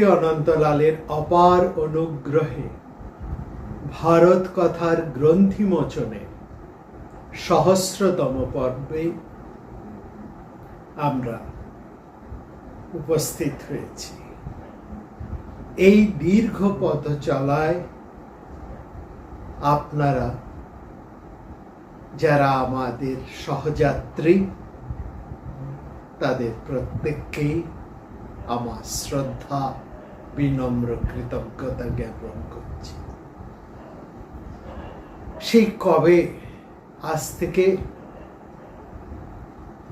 পরবর্তী অনন্তলালের অপার অনুগ্রহে ভারত কথার গ্রন্থি মোচনে সহস্রতম পর্বে আমরা উপস্থিত হয়েছি। এই দীর্ঘ পথ চলায় আপনারা যারা আমাদের সহযাত্রী, তাদের প্রত্যেককেই আমার শ্রদ্ধা, বিনম্র কৃতজ্ঞতা জ্ঞাপন করছি। সেই কবে, আজ থেকে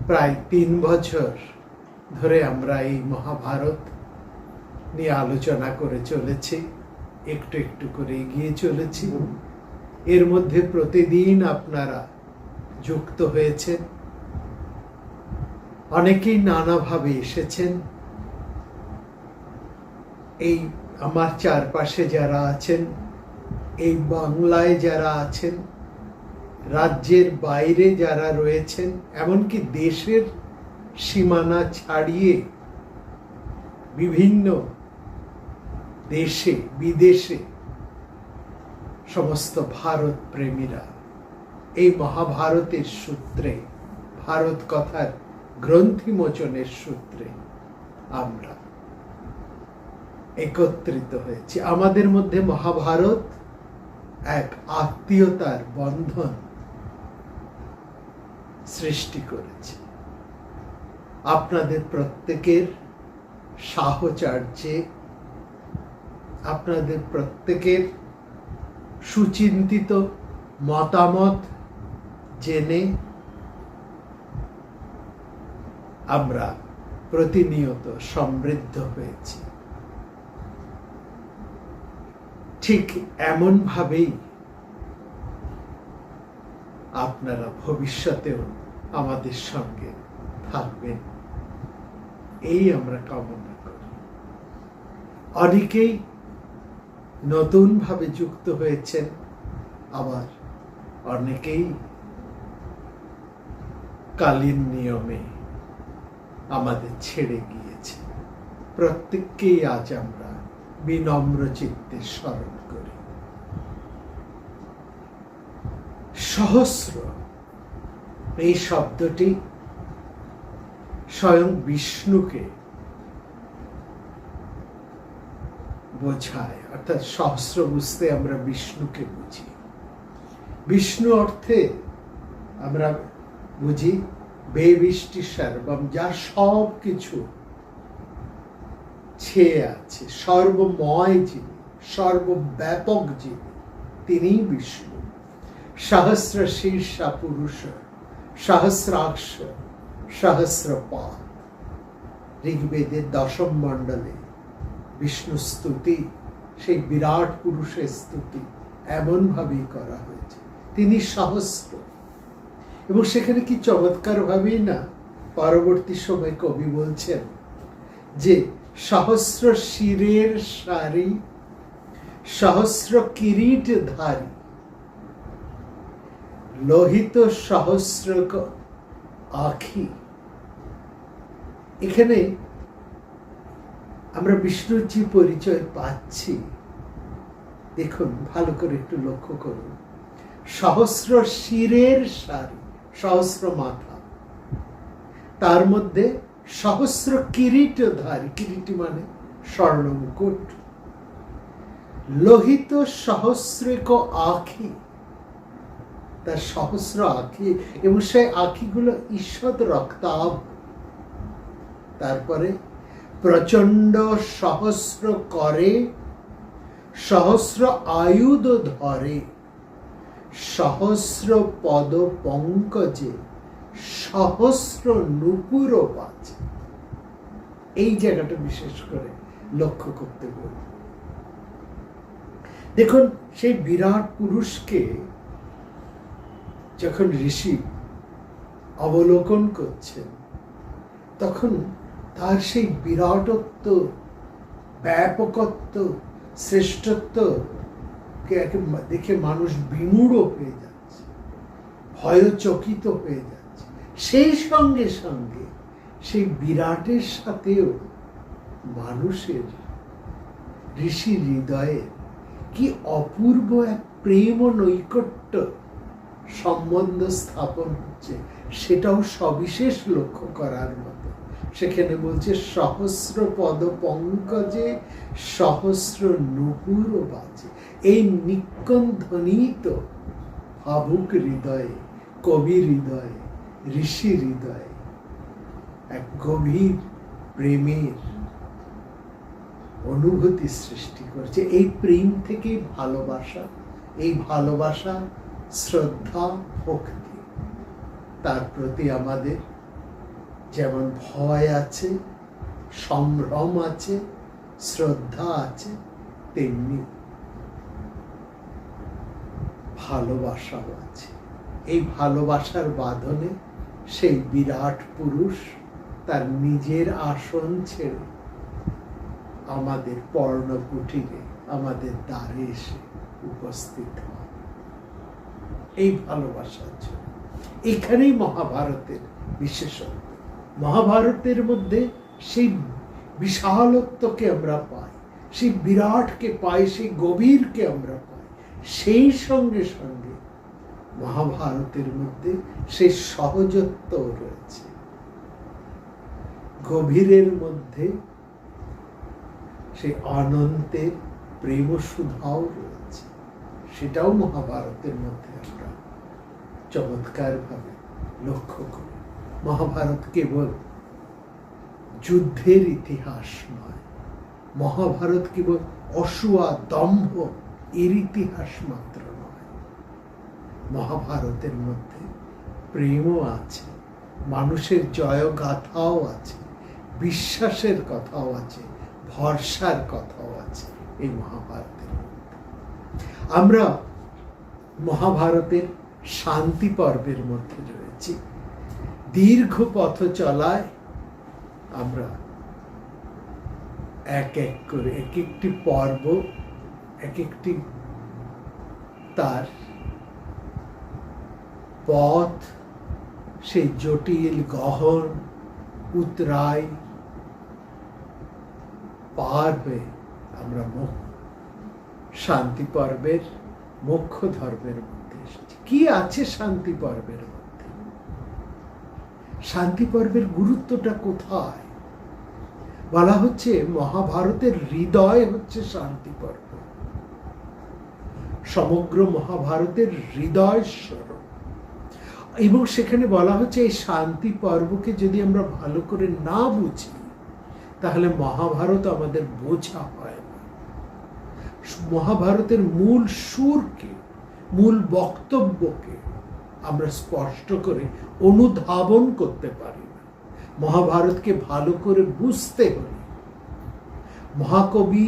প্রায় 3 বছর ধরে আমরা এই মহাভারত নিয়ে আলোচনা করে চলেছি, একটু একটু করে এগিয়ে চলেছি। এর মধ্যে প্রতিদিন আপনারা যুক্ত হয়েছেন, অনেকেই নানাভাবে এসেছেন। এই আমার চারপাশে যারা আছেন, এই বাংলায় যারা আছেন, রাজ্যের বাইরে যারা রয়েছেন, এমনকি দেশের সীমানা ছাড়িয়ে বিভিন্ন দেশে বিদেশে সমস্ত ভারত প্রেমীরা এই মহাভারতের সূত্রে, ভারত কথার গ্রন্থি মোচনের সূত্রে আমরা একত্রিত হয়েছি। আমাদের মধ্যে মহাভারত এক আত্মীয়তার বন্ধন সৃষ্টি করেছে। আপনাদের প্রত্যেকের সাহচর্যে, আপনাদের প্রত্যেকের সুচিন্তিত মতামত জেনে আমরা প্রতিনিয়ত সমৃদ্ধ হয়েছি। ঠিক এমন ভাবেই আপনারা ভবিষ্যতেও আমাদের সঙ্গে থাকবেন, এই আমরা কামনা করি। অনেকেই নতুন ভাবে যুক্ত হয়েছেন, আবার অনেকেই কালীন নিয়মে আমাদের ছেড়ে গিয়েছে। প্রত্যেককেই আজ আমরা বিনম্র চিত্তে স্মরণ করি। সহস্র এই শব্দটি স্বয়ং বিষ্ণুকে বোঝায়, অর্থাৎ সহস্র বুঝতে আমরা বিষ্ণুকে বুঝি। বিষ্ণু অর্থে আমরা বুঝি বেবিষ্টি সর্বম, যা সব কিছু ছেয়ে আছে, সর্বময় যিনি, সর্বব্যাপক যিনি, তিনিই বিষ্ণু। সহস্র শীর্ষা পুরুষ, সহস্রাক্ষ, সহস্রপাদ। ঋগ্বেদের 10ম মণ্ডলে বিষ্ণু স্তুতি, সেই বিরাট পুরুষের স্তুতি এমন ভাবেই করা হয়েছে। তিনি সহস্র, এবং সেখানে কি চমৎকার ভাবেই না পরবর্তী সময় কবি বলছেন যে সহস্র শিরের সারি, সহস্র কিরীট ধারী, লোহিত সহস্র আখি। এখানে আমরা বিষ্ণুর যে পরিচয় পাচ্ছি, দেখুন ভালো করে একটু লক্ষ্য করুন। সহস্র শিরের সারি, সহস্র মাথা, তার মধ্যে সহস্র কিরীটধারী, কিরীটি মানে স্বর্ণ মুকুট, লোহিত সহস্রিক আখি, তার সহস্র আখি, এবং সেই আখিগুলো ঈষৎ রক্তাভ। তারপরে প্রচন্ড সহস্র করে, সহস্র আয়ুধ ধরে, সহস্র পদ পঙ্কজে, সহস্র নূপুর পাচে। এই জায়গাটা বিশেষ করে লক্ষ্য করতে বলব। দেখুন, সেই বিরাট পুরুষকে যখন ঋষি অবলোকন করছেন, তখন তার সেই বিরাটত্ব, ব্যাপকত্ব, শ্রেষ্ঠত্ব দেখে মানুষ বিমূঢ় হয়ে যাচ্ছে, ভয়চকিত হয়ে যাচ্ছে। সেই সঙ্গে সঙ্গে সেই বিরাটের সাথেও মানুষের ঋষি হৃদয়ে কি অপূর্ব এক প্রেম ও নৈকট্য সম্বন্ধ স্থাপন হচ্ছে, সেটাও সবিশেষ লক্ষ্য করার মতো। সেখানে বলছে সহস্র পদ পঙ্কজে সহস্র নুপুর বাজে। এই নিকন্দধ্বনিত ভাবুক হৃদয়ে, কবি হৃদয়ে, ঋষি হৃদয়ে এক গভীর প্রেমের অনুভূতি সৃষ্টি করছে। এই প্রেম থেকেই ভালোবাসা, এই ভালোবাসা শ্রদ্ধা ভক্তি, তার প্রতি আমাদের যেমন ভয় আছে, সম্ভ্রম আছে, শ্রদ্ধা আছে, তেমনি ভালোবাসাও আছে। এই ভালোবাসার বাঁধনে সেই বিরাট পুরুষ তার নিজের আসন ছেড়ে আমাদের পর্ণকুটিরে, আমাদের দ্বারে এসে উপস্থিত হয় এই ভালোবাসার জন্য। এখানেই মহাভারতের বিশেষত্ব। মহাভারতের মধ্যে সেই বিশালত্বকে আমরা পাই, সেই বিরাটকে পাই, সেই গভীরকে আমরা পাই। সেই সঙ্গে সঙ্গে মহাভারতের মধ্যে সেই সহজত্ব রয়েছে, গভীরের মধ্যে সেই অনন্তের প্রেম সুধাও রয়েছে। সেটাও মহাভারতের মধ্যে আমরা চমৎকার ভাবে লক্ষ্য করি। মহাভারত কেবল যুদ্ধের ইতিহাস নয়, মহাভারত কেবল অসূয়া দম্ভ এর ইতিহাস মাত্র নয়। মহাভারতের মধ্যে প্রেমও আছে, মানুষের জয়গাথাও আছে, বিশ্বাসের কথাও আছে, ভরসার কথাও আছে এই মহাভারতের মধ্যে। আমরা মহাভারতের শান্তি পর্বের মধ্যে রয়েছি। দীর্ঘ পথ চলায় আমরা এক এক করে এক একটি পর্ব, এক একটি তার পথ, সেই জটিল গহন উতরাই পার হয়ে আমরা শান্তি পর্বের মুখ্য ধর্মের মধ্যে এসেছি। কি আছে শান্তি পর্বের মধ্যে? শান্তি পর্বের গুরুত্বটা কোথায়? বলা হচ্ছে মহাভারতের হৃদয় হচ্ছে শান্তি পর্ব। সমগ্র মহাভারতের হৃদয় স্বরূপ। এবং সেখানে বলা হচ্ছে এই শান্তি পর্বকে যদি আমরা ভালো করে না বুঝি, তাহলে মহাভারত আমাদের বোঝা হয় না। মহাভারতের মূল সুরকে, মূল বক্তব্যকে আমরা স্পষ্ট করে অনুধাবন করতে পারি না। মহাভারতকে ভালো করে বুঝতে হলে মহাকবি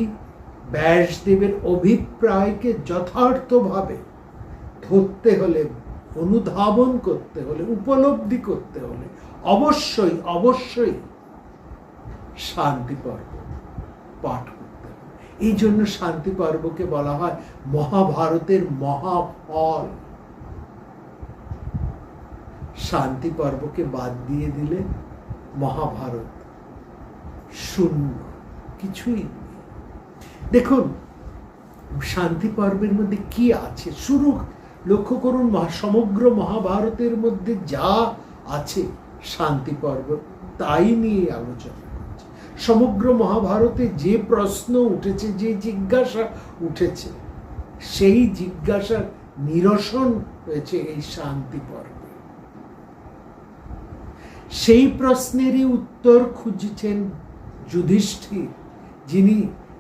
ব্যাসদেবের অভিপ্রায়কে যথার্থভাবে ধরতে হলে, অনুধাবন করতে হলে, উপলব্ধি করতে হলে অবশ্যই অবশ্যই শান্তি পর্ব পাঠ করতে হবে। এই জন্য শান্তি পর্বকে বলা হয় মহাভারতের মহাফল। শান্তি পর্বকে বাদ দিয়ে দিলে মহাভারত শূন্য, কিছুই নেই। দেখুন শান্তি পর্বের মধ্যে কি আছে, শুরু লক্ষ্য করুন। সমগ্র মহাভারতের মধ্যে যা আছে শান্তি পর্ব তাই নিয়ে আলোচনা করছে। সমগ্র মহাভারতে যে প্রশ্ন উঠেছে, যে জিজ্ঞাসা উঠেছে, সেই জিজ্ঞাসার নিরসন হয়েছে এই শান্তি পর্বে। সেই প্রশ্নেরই উত্তর খুঁজছেন যুধিষ্ঠির, যিনি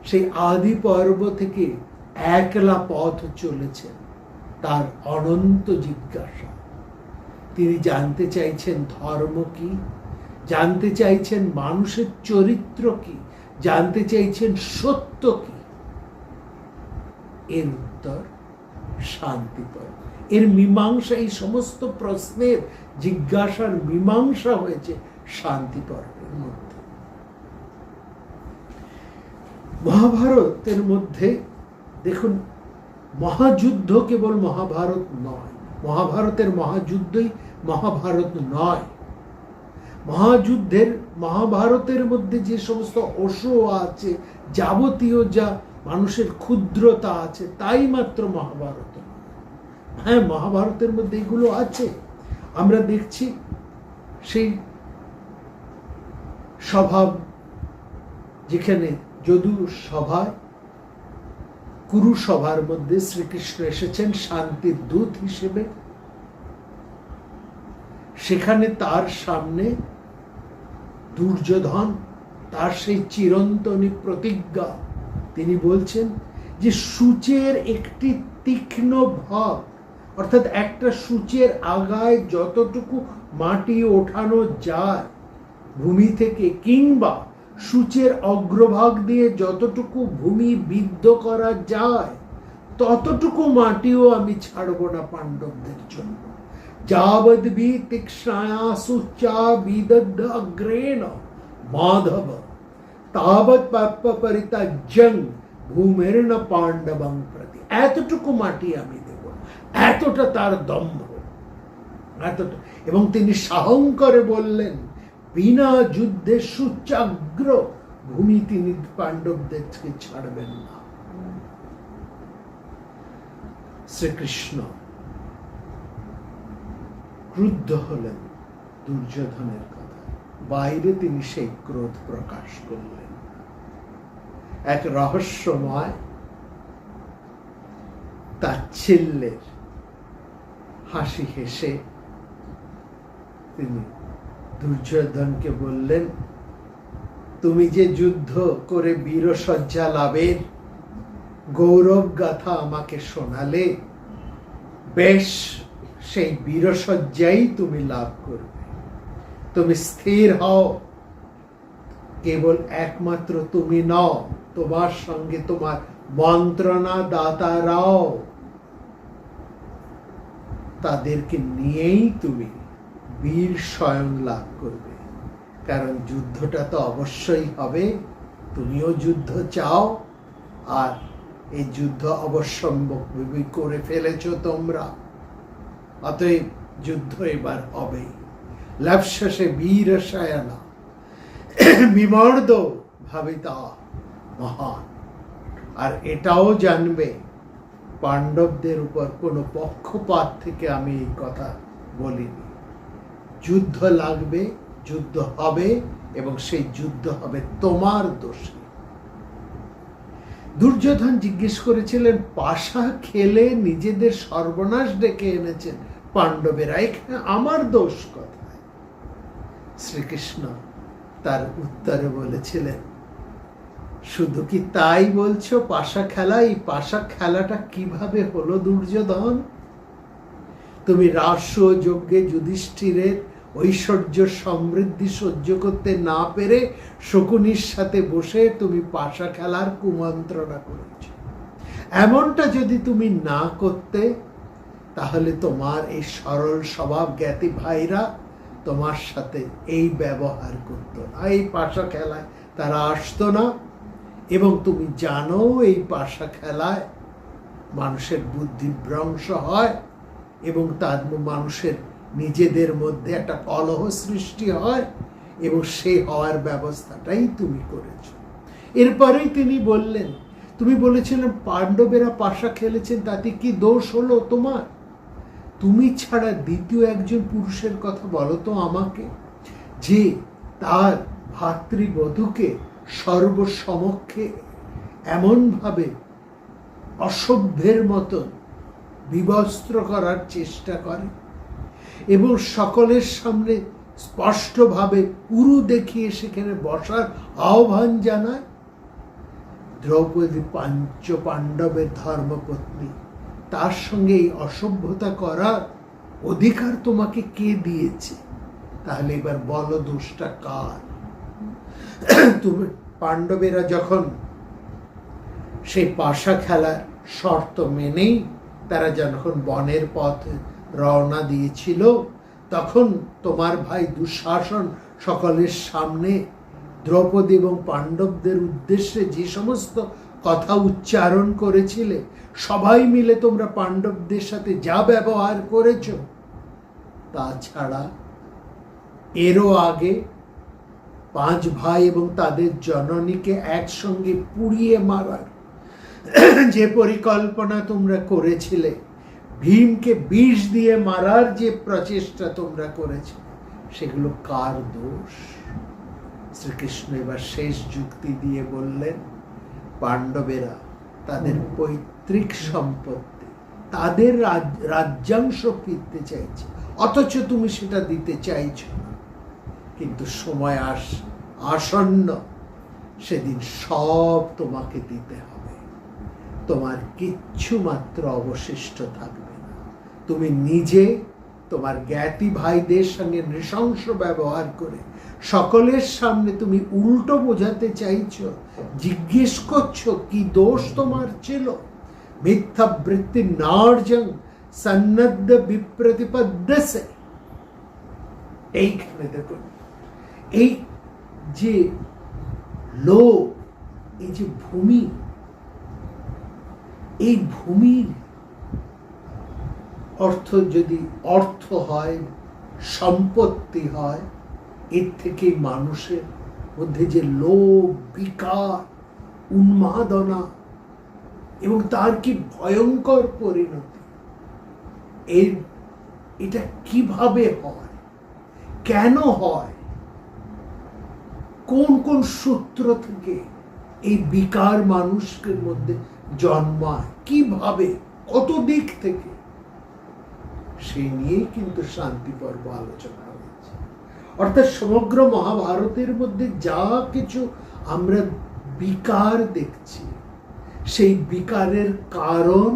সেই আদি পর্ব থেকে একলা পথ চলেছেন। তার অনন্ত জিজ্ঞাসা, তিনি জানতে চাইছেন ধর্ম কি, জানতে চাইছেন মানুষের চরিত্র কি, জানতে চাইছেন সত্য কি। এর উত্তর শান্তি পর্ব। এর মীমাংসা, এই সমস্ত প্রশ্নের জিজ্ঞাসার মীমাংসা হয়েছে শান্তি পর্বের মধ্যে। মহাভারতের মধ্যে দেখুন, মহাযুদ্ধ কেবল মহাভারত নয়, মহাভারতের মহাযুদ্ধই মহাভারত নয়। মহাযুদ্ধের, মহাভারতের মধ্যে যে সমস্ত অসূয়া আছে, যাবতীয় যা মানুষের ক্ষুদ্রতা আছে, তাই মাত্র মহাভারত। হ্যাঁ, মহাভারতের মধ্যে এগুলো আছে। আমরা দেখছি সেই স্বভাব, যেখানে যদু সভায়, কুরু সভার মধ্যে শ্রীকৃষ্ণ এসেছেন শান্তির দূত হিসেবে, সেখানে তার সামনে দুর্যোধন তার সেই চিরন্তনী প্রতিজ্ঞা, তিনি বলছেন যে সূচের একটি তীক্ষ্ণ ভাগ, অর্থাৎ একটা সূচের আগায় যতটুকু মাটি ওঠানো যায় ভূমি থেকে, কিংবা সূচের অগ্রভাগ দিয়ে যতটুকু ভূমি বিদ্ধ করা যায়, ততটুকু মাটিও আমি ছাড়ব না পাণ্ডবদের জন্য। যাবদ বি তীক্ষ্ণায়া সূচা বিদগ্ধ অগ্রেণ মাধব তাবৎ পাপ পরিত্যাজ্যং ভূমের্ন পাণ্ডবং প্রতি। এতটুকু মাটি আমি দেব, এতটা তার দম্ভ, এতটা। এবং তিনি সাহংকরে বললেন, বিনা যুদ্ধে সুচাগ্র ভূমি তিনি পাণ্ডবদেরকে ছাড়বেন না। শ্রীকৃষ্ণ ক্রুদ্ধ হলেন দুর্যোধনের কথা, বাইরে তিনি সেই ক্রোধ প্রকাশ করলেন। এক রহস্যময় তাচ্ছিল্যের হাসি হেসে তিনি দুর্যোধনকে বললেন, তুমি যে যুদ্ধ করে বীরসজ্জা লাভের গৌরব গাথা আমাকে শোনালে, বেশ, সেই বীরসজ্জাই তুমি লাভ করবে। তুমি স্থির হও, কেবল একমাত্র তুমি নও, তোমার সঙ্গে তোমার মন্ত্রণা দাতারাও, তাদেরকে নিয়েই তুমি বীর স্বয়ং লাভ করবে। কারণ যুদ্ধটা তো অবশ্যই হবে, তুমিও যুদ্ধ চাও, আর এই যুদ্ধ অবশ্যম্ভব করে ফেলেছ তোমরা, অতএব যুদ্ধ এবার হবেই। লাভশেষে বীর শায়না বিমর্দ ভাবিতা মহান। আর এটাও জানবে, পাণ্ডবদের উপর কোনো পক্ষপাত থেকে আমি এই কথা বলিনি। যুদ্ধ লাগবে, যুদ্ধ হবে, এবং সেই যুদ্ধ হবে তোমার দোষে। দুর্যোধন জিজ্ঞেস করেছিলেন, পাশা খেলে নিজেদের সর্বনাশ ডেকে এনেছেন পাণ্ডবেরা, এখানে আমার দোষ কোথায়? শ্রীকৃষ্ণ তার উত্তরে বলেছিলেন, শুধু কি তাই বলছো? পাশা খেলা, এই পাশা খেলাটা কিভাবে হলো দুর্যোধন? তুমি রাষ্ট্রযজ্ঞে যুধিষ্ঠিরের ঐশ্বর্য সমৃদ্ধি সহ্য করতে না পেরে শকুনির সাথে বসে তুমি পাশা খেলার কুমন্ত্রণা করেছ। এমনটা যদি তুমি না করতে, তাহলে তোমার এই সরল স্বভাব জ্ঞাতি ভাইরা তোমার সাথে এই ব্যবহার করত না, এই পাশা খেলায় তারা আসতো না। এবং তুমি জানো এই পাশা খেলায় মানুষের বুদ্ধি ভ্রংশ হয়, এবং তার মানুষের নিজেদের মধ্যে একটা কলহ সৃষ্টি হয়, এবং সেই হওয়ার ব্যবস্থাটাই তুমি করেছ। এরপরেই তিনি বললেন, তুমি বলেছিলেন পাণ্ডবেরা পাশা খেলেছেন, তাতে কি দোষ হলো তোমার? তুমি ছাড়া দ্বিতীয় একজন পুরুষের কথা বলো তো আমাকে, যে তার ভাতৃবধূকে সর্বসমক্ষে এমনভাবে অসভ্যের মতন বিবস্ত্র করার চেষ্টা করে, এবং সকলের সামনে স্পষ্টভাবে উরু দেখিয়ে সেখানে বসার আহ্বান জানায়। দ্রৌপদী পাঞ্চ পাণ্ডবের ধর্মপত্নী, তার সঙ্গে এই অসভ্যতা করার অধিকার তোমাকে কে দিয়েছে? তাহলে এবার বলো দোষটা কার? তুমি পাণ্ডবেরা যখন সেই পাশা খেলার শর্ত মেনেই তারা যখন বনের পথে রওনা দিয়েছিল, তখন তোমার ভাই দুঃশাসন সকলের সামনে দ্রৌপদী এবং পাণ্ডবদের উদ্দেশ্যে যে সমস্ত কথা উচ্চারণ করেছিলে, সবাই মিলে তোমরা পাণ্ডবদের সাথে যা ব্যবহার করেছ, তাছাড়া এরও আগে 5 ভাই এবং তাদের জননীকে একসঙ্গে পুড়িয়ে মারার যে পরিকল্পনা তোমরা করেছিলে, ভীমকে বিষ দিয়ে মারার যে প্রচেষ্টা তোমরা করেছিলে, সেগুলো কার দোষ? শ্রীকৃষ্ণ এবার শেষ যুক্তি দিয়ে বললেন, পাণ্ডবেরা তাদের পৈতৃক সম্পত্তি, তাদের রাজ্যাংশ ফিরতে চাইছে, অথচ তুমি সেটা দিতে চাইছো না। কিন্তু সময় আসন্ন, সেদিন সব তোমাকে দিতে হবে। তোমার কিচ্ছু মাত্র অবশিষ্ট থাকবে না। তুমি নিজে তোমার জ্ঞাতি ভাইদের সঙ্গে নৃশংস ব্যবহার করে সকলের সামনে তুমি উল্টো বোঝাতে চাইছো, জিজ্ঞেস করছো কি দোষ তোমার ছিল। মিথ্যা বৃত্তি নার্জং সন্নদ্ধ বিপ্রতিপদ্যসে। এইখানে দেখুন, এই যে লোক, এই যে ভূমি, এই ভূমির অর্থ যদি অর্থ হয়, সম্পত্তি হয়, এর থেকে মানুষের মধ্যে যে লোভ, বিকার, উন্মাদনা এবং তার কি ভয়ঙ্কর পরিণতি, এটা কিভাবে হয়, কেন হয়, কোন কোন সূত্র থেকে এই বিকার মানুষের মধ্যে জন্মায়, কিভাবে, কত দিক থেকে, সেই নিয়েই কিন্তু শান্তি পর্ব আলোচনা হয়েছে। অর্থাৎ সমগ্র মহাভারতের মধ্যে যা কিছু আমরা বিকার দেখছি, সেই বিকারের কারণ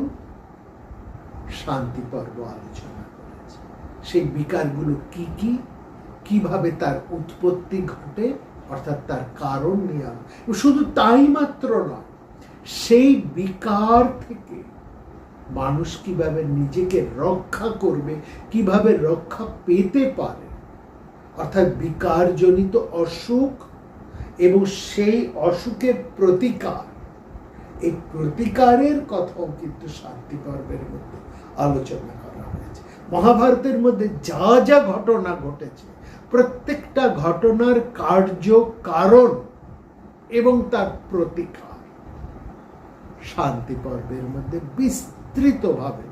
শান্তি পর্ব আলোচনা করেছে। সেই বিকারগুলো কি কি, কিভাবে তার উৎপত্তি ঘটে, অর্থাৎ তার কারণ নিয়ে। শুধু তাই মাত্র নয়, সেই বিকার থেকে মানুষ কিভাবে নিজেকে রক্ষা করবে, কিভাবে রক্ষা পেতে পারে, অর্থাৎ বিকারজনিত অসুখ এবং সেই অসুখের প্রতিকার, এই প্রতিকারের কথাও কিন্তু শান্তি পর্বের মধ্যে আলোচনা করা হয়েছে। মহাভারতের মধ্যে যা যা ঘটনা ঘটেছে, প্রত্যেকটা ঘটনার কার্য, কারণ এবং তার প্রতিকার শান্তি পর্বের মধ্যে বিস্তৃতভাবে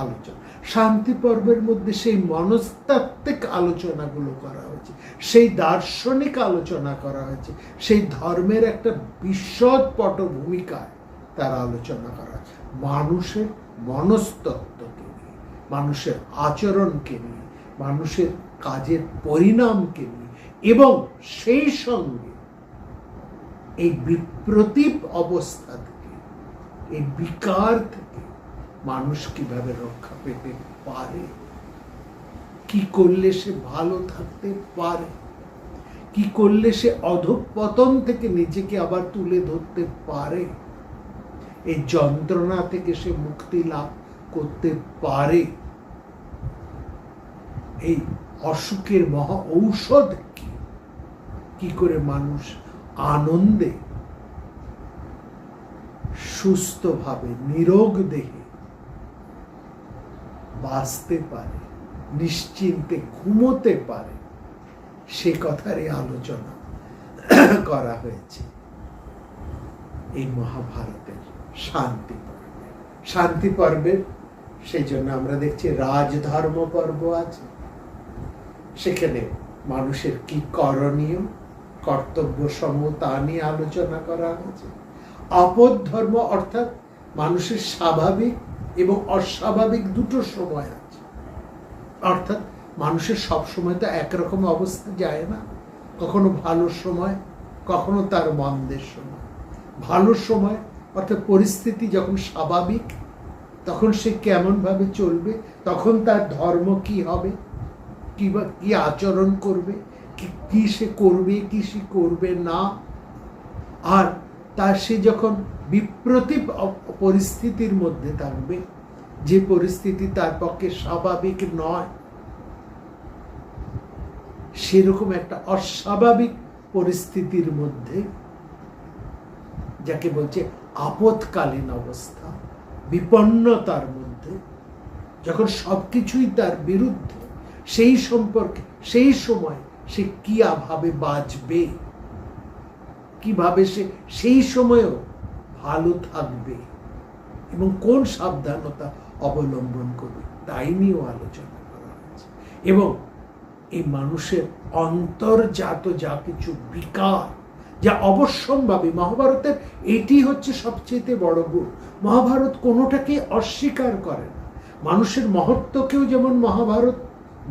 আলোচনা। শান্তি পর্বের মধ্যে সেই মনস্তাত্ত্বিক আলোচনাগুলো করা হয়েছে, সেই দার্শনিক আলোচনা করা হয়েছে, সেই ধর্মের একটা বিশদ পটভূমিকায় তার আলোচনা করা হয়েছে। মানুষের মনস্তত্ত্বকে নিয়ে, মানুষের আচরণকে নিয়ে, মানুষের কাজের পরিণামকে নিয়ে, এবং সেই সঙ্গে এই বিপ্রতীপ অবস্থা থেকে, এই বিকার থেকে মানুষ কিভাবে রক্ষা পেতে পারে, কি করলে সে ভালো থাকতে পারে, কি করলে সে অধঃপতন থেকে নিজেকে আবার তুলে ধরতে পারে, এই যন্ত্রণা থেকে সে মুক্তি লাভ করতে পারে, এই অসুখের মহা ঔষধ কি করে মানুষ আনন্দে, সুস্থভাবে, নিরোগ দেহে বাঁচতে পারে, নিশ্চিন্তে ঘুমোতে পারে, সে কথারই আলোচনা করা হয়েছে এই মহাভারতের শান্তি পর্বে। শান্তি পর্বের সেই জন্য আমরা দেখছি রাজধর্ম পর্ব আছে, সেখানে মানুষের কি করণীয়, কর্তব্য সমূহ তা নিয়ে আলোচনা করা হয়েছে। আপদ ধর্ম, অর্থাৎ মানুষের স্বাভাবিক এবং অস্বাভাবিক দুটো সময় আছে, অর্থাৎ মানুষের সব সময় তো একরকম অবস্থা যায় না, কখনো ভালো সময়, কখনো তার মন্দের সময়। ভালো সময় অর্থাৎ পরিস্থিতি যখন স্বাভাবিক, তখন সে কেমন ভাবে চলবে, তখন তার ধর্ম কি হবে, কি আচরণ করবে, কি সে করবে, কি সে করবে না। আর তার সে যখন বিপ্রতীপ পরিস্থিতির মধ্যে থাকবে, যে পরিস্থিতি তার পক্ষে স্বাভাবিক নয়, সেরকম একটা অস্বাভাবিক পরিস্থিতির মধ্যে, যাকে বলছে আপৎকালীন অবস্থা, বিপন্নতার মধ্যে, যখন সবকিছুই তার বিরুদ্ধে, সেই সম্পর্কে, সেই সময় সে কিভাবে বাঁচবে, কিভাবে সে সেই সময়ও ভালো থাকবে, এবং কোন সাবধানতা অবলম্বন করবে তাই নিয়েও আলোচনা করা হয়েছে। এবং এই মানুষের অন্তর্জাত যা কিছু বিকার, যা অবশ্যম্ভাবী, মহাভারতের এটি হচ্ছে সবচেয়ে বড় গুণ। মহাভারত কোনোটাকে অস্বীকার করে না। মানুষের মহত্বকেও যেমন মহাভারত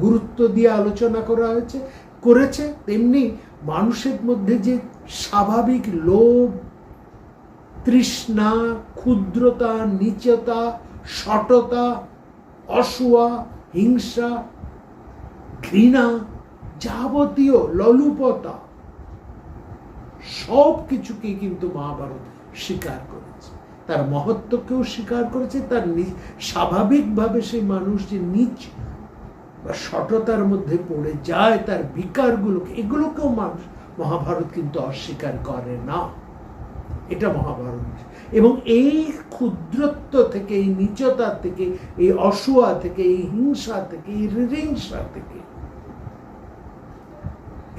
গুরুত্ব দিয়ে আলোচনা করেছে, তেমনি মানুষের মধ্যে যে স্বাভাবিক লোভ, তৃষ্ণা, ক্ষুদ্রতা, নীচতা, শটতা, অসূয়া, হিংসা, ঘৃণা, যাবতীয় লোলুপতা, সব কিছুকে কিন্তু মহাভারত স্বীকার করেছে। তার মহত্বকেও স্বীকার করেছে, তার স্বাভাবিকভাবে সেই মানুষ যে নিচ বা শটতার মধ্যে পড়ে যায়, তার বিকারগুলোকে, এগুলোকেও মহাভারত কিন্তু অস্বীকার করে না। এটা মহাভারত। এবং এই ক্ষুদ্রত্ব থেকে, এই নীচতা থেকে, এই অসূয়া থেকে, এই হিংসা থেকে, এই ঋণহিংসা থেকে,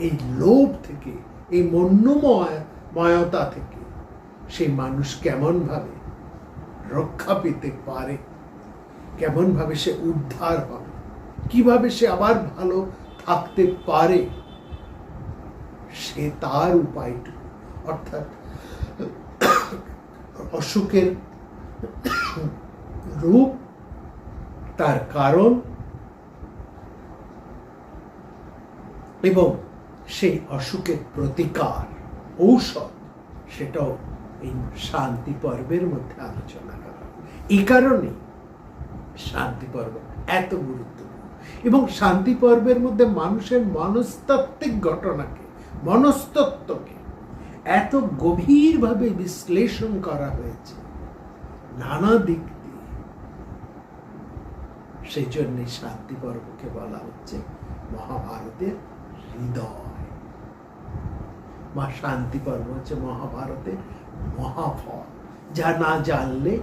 এই লোভ থেকে, এই মন্যময়তা থেকে সেই মানুষ কেমন ভাবে রক্ষা পেতে পারে, কেমন ভাবে সে উদ্ধার হবে, কিভাবে সে আবার ভালো থাকতে পারে, সে তার উপায়টুকু, অর্থাৎ অসুখের রূপ, তার কারণ এবং সেই অসুখের প্রতিকার, ঔষধ, সেটাও এই শান্তি পর্বের মধ্যে আলোচনা করা। এই কারণে শান্তি পর্ব এত গুরুত্বপূর্ণ। এবং শান্তি পর্বের মধ্যে মানুষের মনস্তাত্ত্বিক ঘটনাকে, মনস্তত্ত্বকে এত গভীরভাবে বিশ্লেষণ করা হয়েছে নানা দিক দিয়ে। সেই জন্য শান্তি পর্বকে বলা হচ্ছে মহাভারতের হৃদয়। শান্তি পর্ব হচ্ছে মহাভারতের মহাফল। যা না জানলে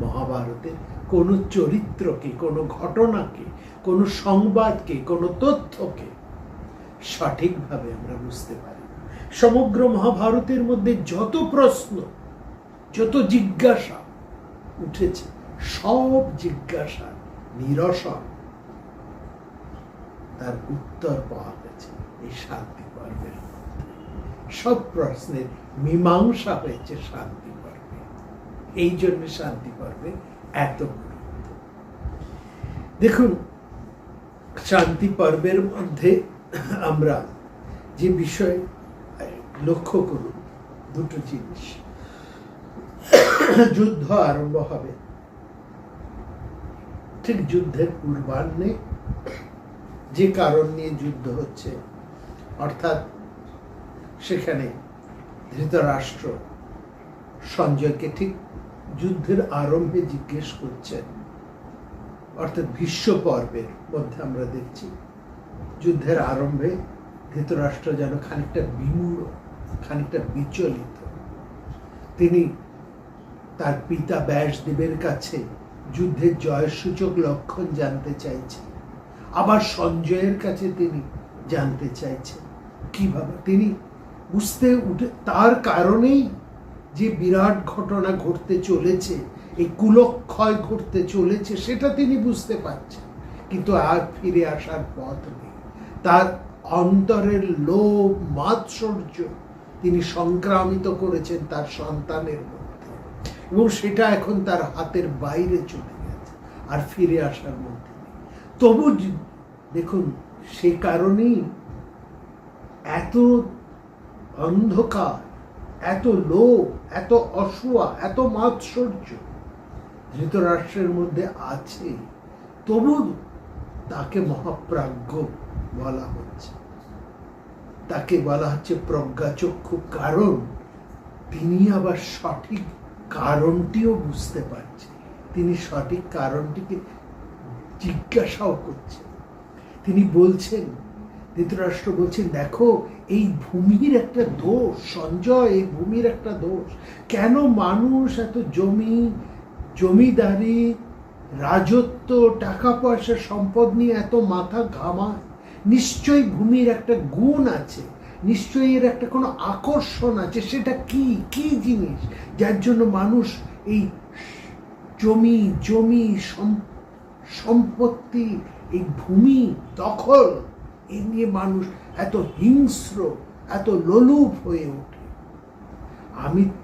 মহাভারতের কোনো চরিত্রকে, কোনো ঘটনাকে, কোনো সংবাদকে, কোনো তথ্যকে সঠিকভাবে আমরা বুঝতে পারি। সমগ্র মহাভারতের মধ্যে যত প্রশ্ন, যত জিজ্ঞাসা উঠেছে, সব জিজ্ঞাসার নিরসন, তার উত্তর পাওয়া গেছে এই শান্তি পর্বের মধ্যে। সব প্রশ্নের মীমাংসা হয়েছে শান্তি পর্বে। এই জন্য শান্তি পর্বে এত গুরুত্ব। দেখুন, শান্তি পর্বের মধ্যে আমরা যে বিষয় লক্ষ্য করুন, দুটো জিনিস। যুদ্ধ আরম্ভ হবে, ঠিক যুদ্ধের পূর্বাহ্নে যে কারণ নিয়ে যুদ্ধ হচ্ছে, অর্থাৎ সেখানে ধৃতরাষ্ট্র সঞ্জয়কে ঠিক যুদ্ধের আরম্ভে জিজ্ঞেস করছেন, অর্থাৎ ভীষ্ম পর্বের মধ্যে আমরা দেখছি যুদ্ধের আরম্ভে ধৃতরাষ্ট্র যেন খানিকটা বিমূঢ়, খানিকটা বিচলিত। তিনি তার পিতা ব্যাসদেবের কাছে যুদ্ধের জয়সূচক লক্ষণ জানতে চাইছেন, আবার সঞ্জয়ের কাছে তিনি জানতে চাইছেন কিভাবে। তিনি বুঝতে উঠে তার কারণেই যে বিরাট ঘটনা ঘটতে চলেছে, এই কুলক্ষয় ঘটতে চলেছে, সেটা তিনি বুঝতে পারছেন, কিন্তু আর ফিরে আসার পথ নেই। তার অন্তরের লোভ, মাৎসর্য তিনি সংক্রামিত করেছেন তার সন্তানের মধ্যে, এবং সেটা এখন তার হাতের বাইরে চলে গেছে, আর ফিরে আসার মধ্যে নেই। তবু দেখুন, সে কারণেই এত অন্ধকার, এত লোভ, এত অসূয়া, এত মাৎসর্য ধৃতরাষ্ট্রের মধ্যে আছে। তবু তাকে মহাপ্রাজ্ঞ বলা হচ্ছে, তাকে বলা হচ্ছে প্রজ্ঞাচক্ষু, কারণ তিনি আবার সঠিক কারণটিও বুঝতে পারছেন। তিনি সঠিক কারণটিকে জিজ্ঞাসাও করছেন। তিনি বলছেন, ধৃতরাষ্ট্র বলছেন, দেখো এই ভূমির একটা দোষ, সঞ্জয়, এই ভূমির একটা দোষ। কেন মানুষ এত জমিদারি, রাজত্ব, টাকা পয়সা, সম্পদ নিয়ে এত মাথা ঘামায়? নিশ্চয়ই ভূমির একটা গুণ আছে, নিশ্চয়ই এর একটা কোনো আকর্ষণ আছে। সেটা কি জিনিস যার জন্য মানুষ এই জমি জমি সম্পত্তি, এই ভূমি দখল, এই নিয়ে মানুষ এত হিংস্র, এত লোলুপ হয়ে ওঠে।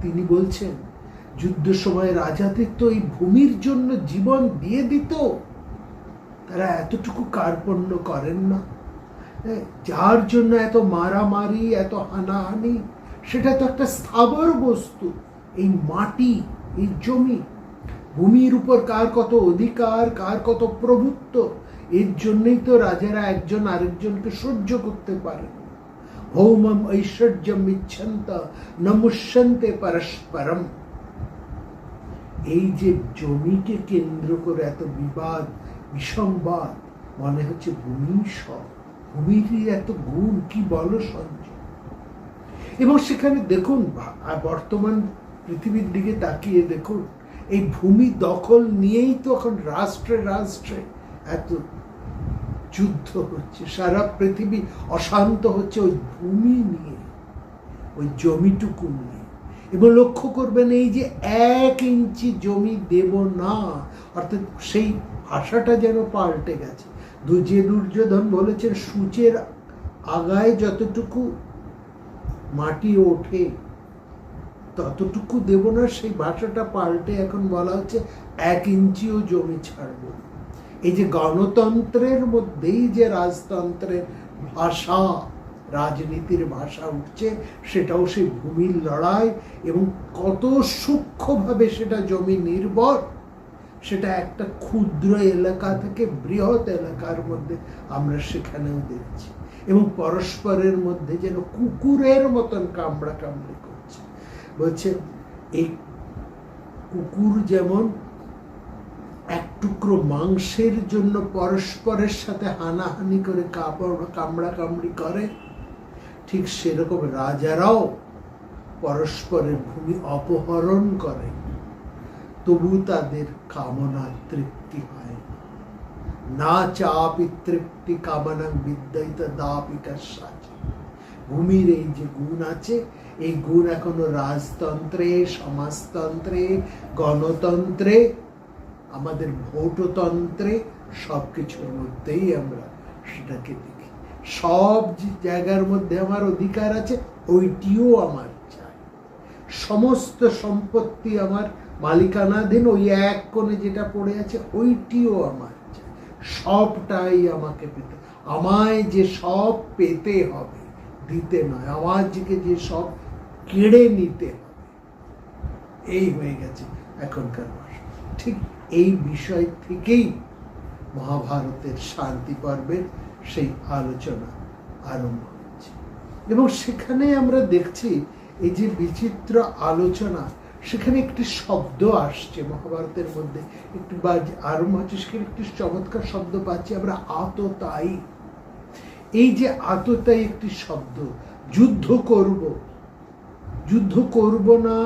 তিনি বলছেন যুদ্ধ সময় রাজাদের তো এই ভূমির জন্য জীবন দিয়ে দিত, তারা এতটুকু কার্পণ্য করেন না? যার জন্য এত মারামারি, এত হানাহানি, সেটা তো একটা স্থাবর বস্তু। এই মাটি, এই জমি, ভূমির উপর কার কত অধিকার, কার কত প্রভুত্ব, এর জন্যই তো রাজারা একজন আরেকজনকে সহ্য করতে পারেন। ভৌমম ঐশ্বর্যম ইচ্ছন্ত নমুষ্যন্তে পরস্পরম। এই যে জমিকে কেন্দ্র করে এত বিবাদ, বিসংবাদ, মনে হচ্ছে ভূমিরই এত গুণ, কি বলো সঞ্জয়। এবং সেখানে দেখুন, বর্তমান পৃথিবীর দিকে তাকিয়ে দেখুন, এই ভূমি দখল নিয়েই তো এখন রাষ্ট্রে রাষ্ট্রে এত যুদ্ধ হচ্ছে। সারা পৃথিবী অশান্ত হচ্ছে ওই ভূমি নিয়ে, ওই জমিটুকু নিয়ে। এবং লক্ষ্য করবেন, এই যে 1 ইঞ্চি জমি দেব না, অর্থাৎ সেই ভাষাটা যেন পাল্টে গেছে। যে দুর্যোধন বলেছেন সূচের আগায় যতটুকু মাটি ওঠে ততটুকু দেব না, সেই ভাষাটা পাল্টে এখন বলা হচ্ছে 1 ইঞ্চিও জমি ছাড়ব না। এই যে গণতন্ত্রের মধ্যেই যে রাজতন্ত্রের ভাষা, রাজনীতির ভাষা উঠছে, সেটাও সেই ভূমির লড়াই। এবং কত সূক্ষ্মভাবে সেটা জমি নির্ভর, সেটা একটা ক্ষুদ্র এলাকা থেকে বৃহৎ এলাকার মধ্যে আমরা সেখানেও দেখছি। এবং পরস্পরের মধ্যে যেন কুকুরের মতন কামড়াকামড়ি করছে। বলছে এই কুকুর যেমন এক টুকরো মাংসের জন্য পরস্পরের সাথে হানাহানি করে কামড়াকামড়ি করে, ঠিক সেরকম রাজারাও পরস্পরের ভূমি অপহরণ করে, তবু তাদের কামনা তৃপ্তি হয় না। চাপি তৃপ্তি কামনা বিদ্যায়িত দাপিকার সাথে। ভূমির এই যে গুণ আছে, এই গুণ এখনো রাজতন্ত্রে, সমাজতন্ত্রে, গণতন্ত্রে, আমাদের ভোটতন্ত্রে, সবকিছুর মধ্যেই আমরা সেটাকে দেখি। সব জায়গার মধ্যে আমার অধিকার আছে, ওইটিও আমার চাই। সমস্ত সম্পত্তি আমার মালিকানাধীন, ওই এক কোণে যেটা পড়ে আছে ওইটিও আমার চাই। সবটাই আমাকে পেতে, আমায় যে সব পেতে হবে, দিতে নয়। আমার যে সব কেড়ে নিতে হবে, এই হয়ে গেছে এখনকার ভাষা। ঠিক এই বিষয় থেকেই মহাভারতের শান্তি পর্বের সেই আলোচনা আরম্ভ হচ্ছে। এবং সেখানে আমরা দেখছি এই যে বিচিত্র আলোচনা, সেখানে একটি শব্দ আসছে মহাভারতের মধ্যে, একটু আরম্ভ হচ্ছে, সেখানে একটি চমৎকার শব্দ পাচ্ছি আমরা, আততায়ী। এই যে আততায়ী একটি শব্দ, যুদ্ধ করব না,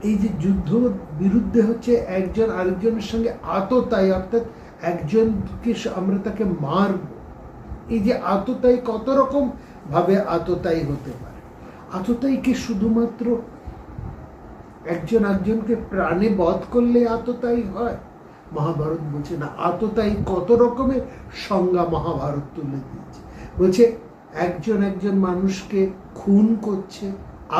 এই যে যুদ্ধ বিরুদ্ধে হচ্ছে একজন আরেকজনের সঙ্গে আততায়ী, অর্থাৎ একজনকে আমরা তাকে মারব। এই যে আততায়ী, কত রকম ভাবে আততায়ী হতে পারে। আততায়ী কি শুধুমাত্র একজন একজনকে প্রাণে বধ করলে আততায়ী হয়? মহাভারত বলছে না, আততায়ী কত রকমের সংজ্ঞা মহাভারত তুলে দিয়েছে। বলছে একজন মানুষকে খুন করছে,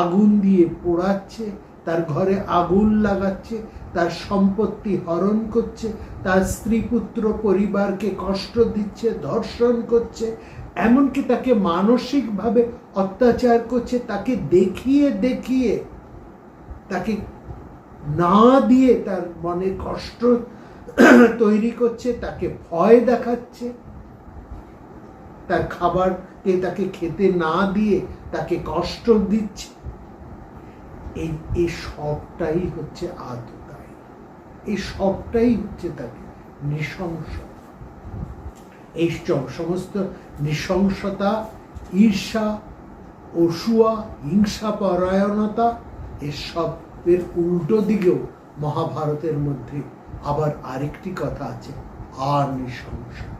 আগুন দিয়ে পোড়াচ্ছে, তার ঘরে আগুন লাগাচ্ছে, তার সম্পত্তি হরণ করছে, তার স্ত্রী পুত্র পরিবারকে কষ্ট দিচ্ছে, ধর্ষণ করছে, এমনকি তাকে মানসিকভাবে অত্যাচার করছে, তাকে দেখিয়ে দেখিয়ে, তাকে না দিয়ে তার মনে কষ্ট তৈরি করছে, তাকে ভয় দেখাচ্ছে, তার খাবারকে তাকে খেতে না দিয়ে তাকে কষ্ট দিচ্ছে। এই সবটাই হচ্ছে আততায়ী, এই সবটাই হচ্ছে তাকে নৃশংসতা। এই সমস্ত নৃশংসতা, ঈর্ষা, অসূয়া, হিংসা পরায়ণতা, এসবের উল্টো দিকেও মহাভারতের মধ্যে আবার আরেকটি কথা আছে, আনৃশংসতা।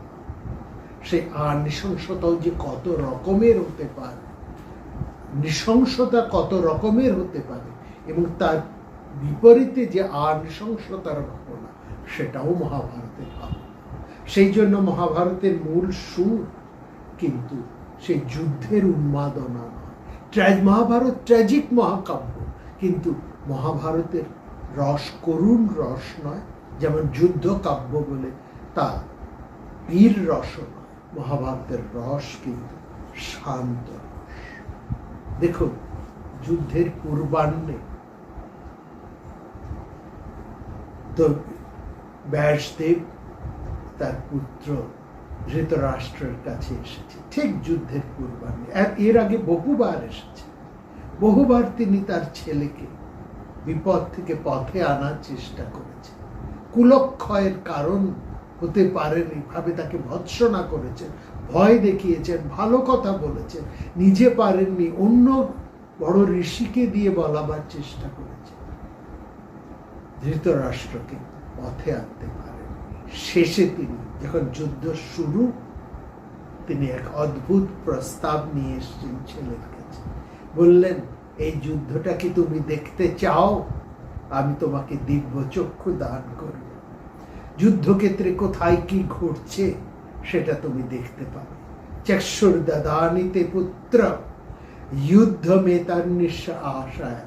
সেই আনৃশংসতাও যে কত রকমের হতে পারে, নৃশংসতা কত রকমের হতে পারে, এবং তার বিপরীতে যে নৃশংসতার ভাবনা, সেটাও মহাভারতের ভাবনা। সেই জন্য মহাভারতের মূল সুর কিন্তু সেই যুদ্ধের উন্মাদনা নয়। মহাভারত ট্র্যাজিক মহাকাব্য, কিন্তু মহাভারতের রস করুণ রস নয়, যেমন যুদ্ধ কাব্য বলে তা বীর রস নয়। মহাভারতের রস কিন্তু শান্ত রস। দেখুন, যুদ্ধের পূর্বাহ্নে তো ব্যাসদেব তার পুত্র ধৃতরাষ্ট্রের কাছে এসেছে, ঠিক যুদ্ধের পূর্বাহ্নে। এর আগে বহুবার এসেছে, বহুবার তিনি তার ছেলেকে বিপদ থেকে পথে আনার চেষ্টা করেছেন। কুলক্ষয়ের কারণ হতে পারেনি ভাবে তাকে ভৎসনা করেছেন, ভয় দেখিয়েছেন, ভালো কথা বলেছেন, নিজে পারেননি, অন্য বড় ঋষিকে দিয়ে বলাবার চেষ্টা করেছেন। ধৃতরাষ্ট্রকে পথে আনতে পারেন। শেষে তিনি যখন যুদ্ধ শুরু, তিনি এক অদ্ভুত প্রস্তাব নিয়ে এসেছেন ছেলের কাছে। বললেন, এই যুদ্ধটা কি তুমি দেখতে চাও? আমি তোমাকে দিব্য চক্ষু দান করব। যুদ্ধক্ষেত্রে কোথায় কি ঘটছে সেটা তুমি দেখতে পাবে। চক্ষুর দদানিতে পুত্র যুদ্ধ মেতান্নিশ আশায়।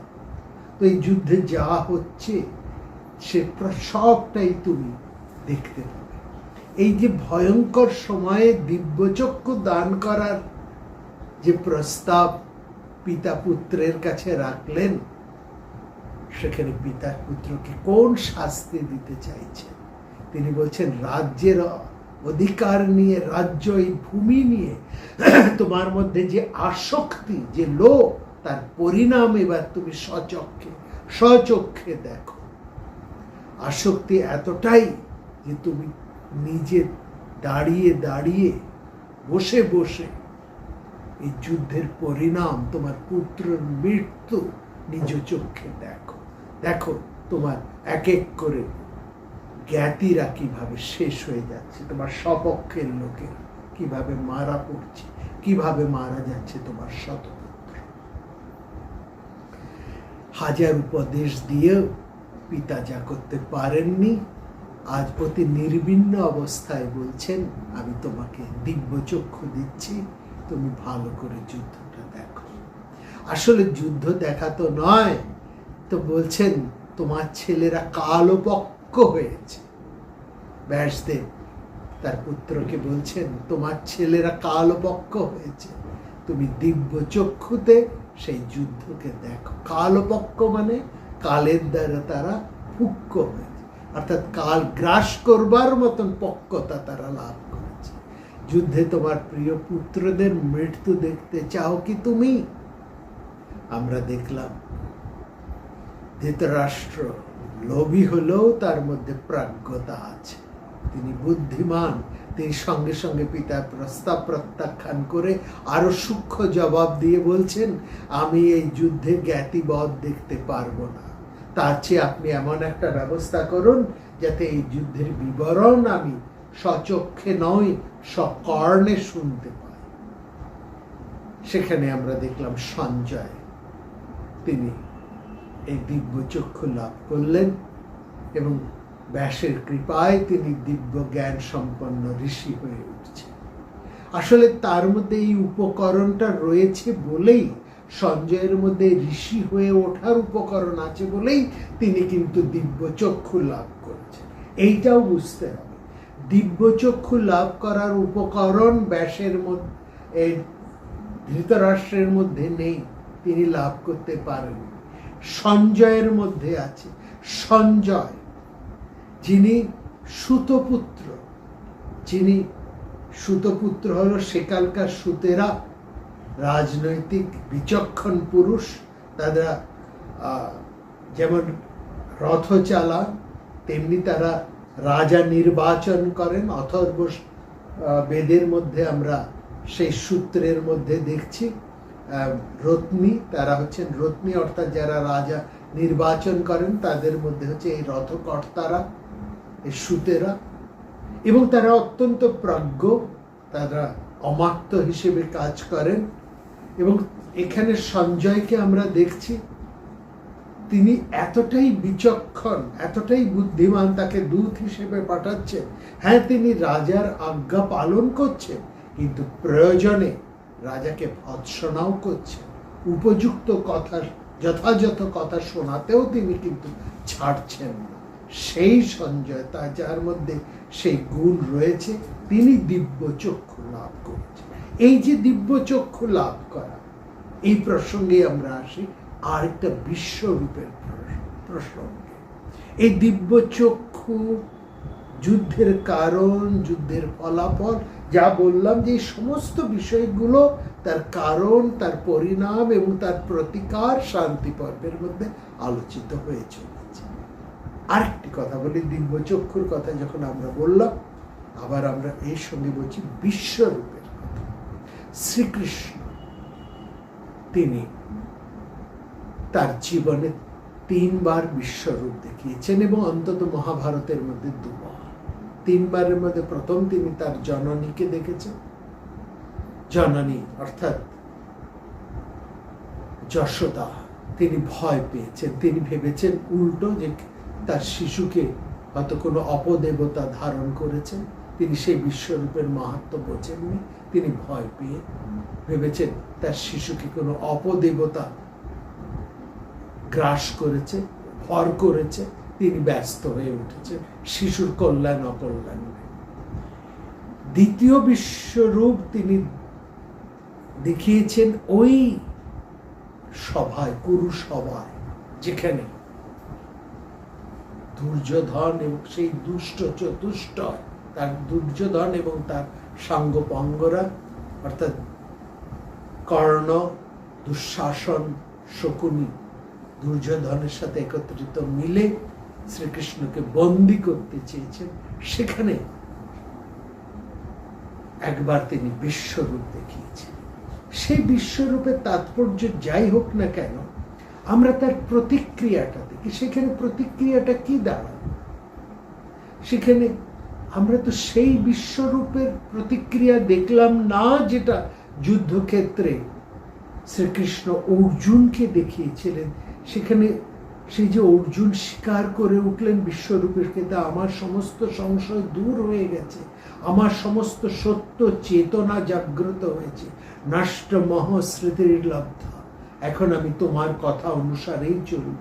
তো এই যুদ্ধে যা হচ্ছে সে সবটাই তুমি দেখতে পাবে। এই যে ভয়ঙ্কর সময়ে দিব্যচক্ষু দান করার যে প্রস্তাব পিতা পুত্রের কাছে রাখলেন, সেখানে পিতা পুত্রকে কোন শাস্তি দিতে চাইছেন? তিনি বলছেন, রাজ্যের অধিকার নিয়ে, রাজ্য, এই ভূমি নিয়ে তোমার মধ্যে যে আসক্তি, যে লোভ, তার পরিণাম এবার তুমি স্বচক্ষে দেখো। আসক্তি এতটাই যে তুমি নিজে দাঁড়িয়ে দাঁড়িয়ে, বসে বসে এই যুদ্ধের পরিণাম, তোমার পুত্রের মৃত্যু নিজ চোখে দেখো। দেখো তোমার এক এক করে জ্ঞাতিরা কিভাবে শেষ হয়ে যাচ্ছে, তোমার স্বপক্ষের লোকের কিভাবে মারা পড়ছে, কিভাবে মারা যাচ্ছে তোমার শতপুত্র। হাজার উপদেশ দিয়েও পিতা যা করতে পারেননি, আজ অতি নির্বিন্ন অবস্থায় বলছেন, আমি তোমাকে দিব্য চক্ষু দিচ্ছি, তুমি ভালো করে যুদ্ধটা দেখো। আসলে যুদ্ধ দেখা তো নয়, তো বলছেন তোমার ছেলেরা কালপক্ষ হয়েছে। ব্যাসদেব তার পুত্রকে বলছেন, তোমার ছেলেরা কালপক্ষ হয়েছে, তুমি দিব্য চক্ষুতে সেই যুদ্ধকে দেখো। কালপক্ষ মানে কালের দ্বারা তারা পুক্ষ হয়েছে, অর্থাৎ কাল গ্রাস করবার মতন পক্কতা তারা লাভ করেছে। যুদ্ধে তোমার প্রিয় পুত্রদের মৃত্যু দেখতে চাও কি তুমি? আমরা দেখলাম ধৃতরাষ্ট্র লোভী হলেও তার মধ্যে প্রাজ্ঞতা আছে, তিনি বুদ্ধিমান। তিনি সঙ্গে সঙ্গে পিতার প্রস্তাব প্রত্যাখ্যান করে আরো সূক্ষ্ম জবাব দিয়ে বলছেন, আমি এই যুদ্ধে জ্ঞাতিবধ দেখতে পারবো না, তার চেয়ে আপনি এমন একটা ব্যবস্থা করুন যাতে এই যুদ্ধের বিবরণ আমি স্বচক্ষে নয়, সকর্ণে শুনতে পাই। সেখানে আমরা দেখলাম সঞ্জয়, তিনি এই দিব্য চক্ষু লাভ করলেন এবং ব্যাসের কৃপায় তিনি দিব্য জ্ঞান সম্পন্ন ঋষি হয়ে উঠছেন। আসলে তার মধ্যে এই উপকরণটা রয়েছে বলেই, সঞ্জয়ের মধ্যে ঋষি হয়ে ওঠার উপকরণ আছে বলেই তিনি কিন্তু দিব্য চক্ষু লাভ করেছেন। এইটাও বুঝতে হবে, দিব্য চক্ষু লাভ করার উপকরণ ব্যাসের মধ্যে, ধৃতরাষ্ট্রের মধ্যে নেই, তিনি লাভ করতে পারেন। সঞ্জয়ের মধ্যে আছে। সঞ্জয় যিনি সুতপুত্র, যিনি সুতপুত্র হলো সেকালকার সুতেরা, রাজনৈতিক বিচক্ষণ পুরুষ। তারা যেমন রথ চালান, তেমনি তারা রাজা নির্বাচন করেন। অথর্ব বেদের মধ্যে আমরা সেই সূত্রের মধ্যে দেখছি রত্নী, তারা হচ্ছেন রত্নী, অর্থাৎ যারা রাজা নির্বাচন করেন তাদের মধ্যে হচ্ছে এই রথকর্তারা, এই সুতেরা, এবং তারা অত্যন্ত প্রাজ্ঞ, তারা অমাত্য হিসেবে কাজ করেন। এবং এখানে সঞ্জয়কে আমরা দেখছি তিনি এতটাই বিচক্ষণ, এতটাই বুদ্ধিমান, তাকে দূত হিসেবে পাঠাচ্ছেন। হ্যাঁ, তিনি রাজার আজ্ঞা পালন করছেন, কিন্তু প্রয়োজনে রাজাকে ভৎসনাও করছেন। উপযুক্ত কথা, যথাযথ কথা শোনাতেও তিনি কিন্তু ছাড়ছেন না। সেই সঞ্জয়, যার মধ্যে সেই গুণ রয়েছে, তিনি দিব্য চক্ষু লাভ করেছেন। এই যে দিব্য চক্ষু লাভ করা, এই প্রসঙ্গে আমরা আসি আরেকটা বিশ্বরূপের প্রসঙ্গে। এই দিব্য চক্ষু, যুদ্ধের কারণ, যুদ্ধের ফলাফল, যা বললাম যে এই সমস্ত বিষয়গুলো, তার কারণ, তার পরিণাম এবং তার প্রতিকার শান্তি পর্বের মধ্যে আলোচিত হয়ে চলেছে। আরেকটি কথা বলি, দিব্য চক্ষুর কথা যখন আমরা বললাম, আবার আমরা এই সঙ্গে বলছি বিশ্বরূপের কথা। শ্রীকৃষ্ণ তিনি তার জীবনে 3 বার বিশ্বরূপ দেখিয়েছেন, এবং অন্তত মহাভারতের মধ্যে 2 বার। 3 বারের মধ্যে প্রথম তিনি তার জননীকে দেখেছেন। জননী অর্থাৎ যশোদা, তিনি ভয় পেয়েছেন। তিনি ভেবেছেন উল্টো, যে তার শিশুকে হয়তো কোনো অপদেবতা ধারণ করেছেন। তিনি সেই বিশ্বরূপের মাহাত্ম্য বোঝেননি। তিনি ভয় পেয়ে ভেবেছেন তার শিশুকে কোনো অপদেবতা গ্রাস করেছে, ভর করেছে। তিনি ব্যস্ত হয়ে উঠেছেন শিশুর কল্যাণ অকল্যাণ। দ্বিতীয় বিশ্বরূপ তিনি দেখিয়েছেন ওই সভায়, কুরু সভায়, যেখানে দুর্যোধন এবং সেই দুষ্ট চতুষ্টয়, তার দুর্যোধন এবং তার সাঙ্গপাঙ্গরা, অর্থাৎ কর্ণ, দুঃশাসন, শকুনি, দুর্যোধনের সাথে একত্রিত মিলে শ্রীকৃষ্ণকে বন্দী করতে চেয়েছেন। সেখানে একবার তিনি বিশ্বরূপ দেখিয়েছেন। সেই বিশ্বরূপের তাৎপর্য যাই হোক না কেন, আমরা তার প্রতিক্রিয়াটা দেখি। সেখানে প্রতিক্রিয়াটা কি দাঁড়ায়? সেখানে আমরা তো সেই বিশ্বরূপের প্রতিক্রিয়া দেখলাম না, যেটা যুদ্ধক্ষেত্রে শ্রীকৃষ্ণ অর্জুনকে দেখিয়েছিলেন। সেখানে সেই যে অর্জুন স্বীকার করে উঠলেন বিশ্বরূপের ক্ষেত্রে, আমার সমস্ত সংশয় দূর হয়ে গেছে, আমার সমস্ত সত্য চেতনা জাগ্রত হয়েছে, নষ্ট মহ স্মৃতির লব্ধা, এখন আমি তোমার কথা অনুসারেই চলব।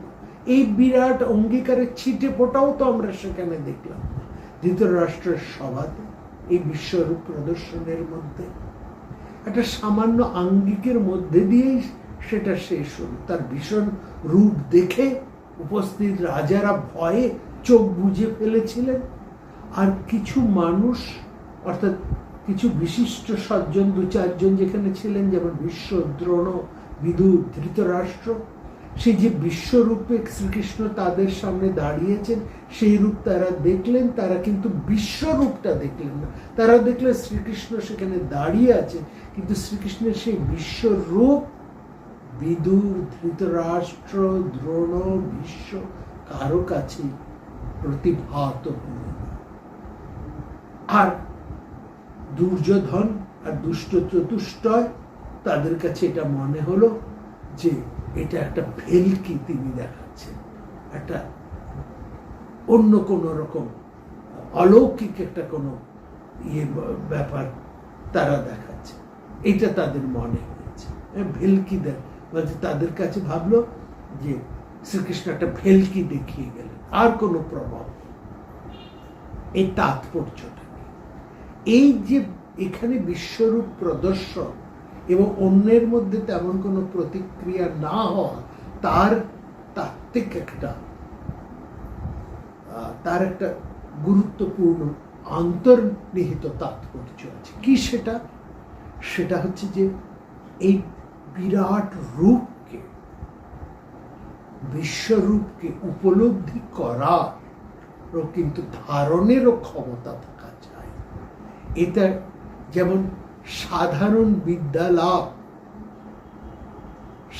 এই বিরাট অঙ্গীকারের ছিটে ফোটাও তো আমরা সেখানে দেখলাম ধৃতরাষ্ট্রের সভাতে। এই বিশ্বরূপ প্রদর্শনের মধ্যে একটা সামান্য আঙ্গিকের মধ্যে দিয়েই সেটা শেষ হল। তার ভীষণ রূপ দেখে উপস্থিত রাজারা ভয়ে চোখ বুজে ফেলেছিলেন। আর কিছু মানুষ, অর্থাৎ কিছু বিশিষ্ট সজ্জন, 2-4 জন যেখানে ছিলেন, যেমন ভীষ্ম, দ্রোণ, বিদুর, ধৃতরাষ্ট্র, সেই যে বিশ্বরূপে শ্রীকৃষ্ণ তাদের সামনে দাঁড়িয়েছেন, সেই রূপ তারা দেখলেন। তারা কিন্তু বিশ্বরূপটা দেখলেন না। তারা দেখলেন শ্রীকৃষ্ণ সেখানে দাঁড়িয়ে আছেন, কিন্তু শ্রীকৃষ্ণের সেই বিশ্বরূপ বিদুর, ধৃতরাষ্ট্র, দ্রোণ, ভীষ্ম কারো কাছে প্রতিভাত হল না। আর দুর্যোধন আর দুষ্ট চতুষ্টয়, তাদের কাছে এটা মনে হলো যে এটা একটা ভেলকি তিনি দেখাচ্ছেন, একটা অন্য কোন রকম অলৌকিক একটা কোনো ব্যাপার তারা দেখাচ্ছে। এটা তাদের মনে হয়েছে ভেলকি বলছে। তাদের কাছে ভাবলো যে শ্রীকৃষ্ণ একটা ভেলকি দেখিয়ে গেলেন, আর কোনো প্রভাব। এই তাৎপর্যটা এই যে এখানে বিশ্বরূপ প্রদর্শন এবং অন্যের মধ্যে তেমন কোনো প্রতিক্রিয়া না হওয়া, তার তাত্ত্বিক তার একটা গুরুত্বপূর্ণ অন্তর্নিহিত তাৎপর্য আছে। কি সেটা? সেটা হচ্ছে যে এই বিরাট রূপকে, বিশ্বরূপকে উপলব্ধি করার কিন্তু ধারণেরও ক্ষমতা থাকা চাই। এটা যেমন সাধারণ বিদ্যা লাভ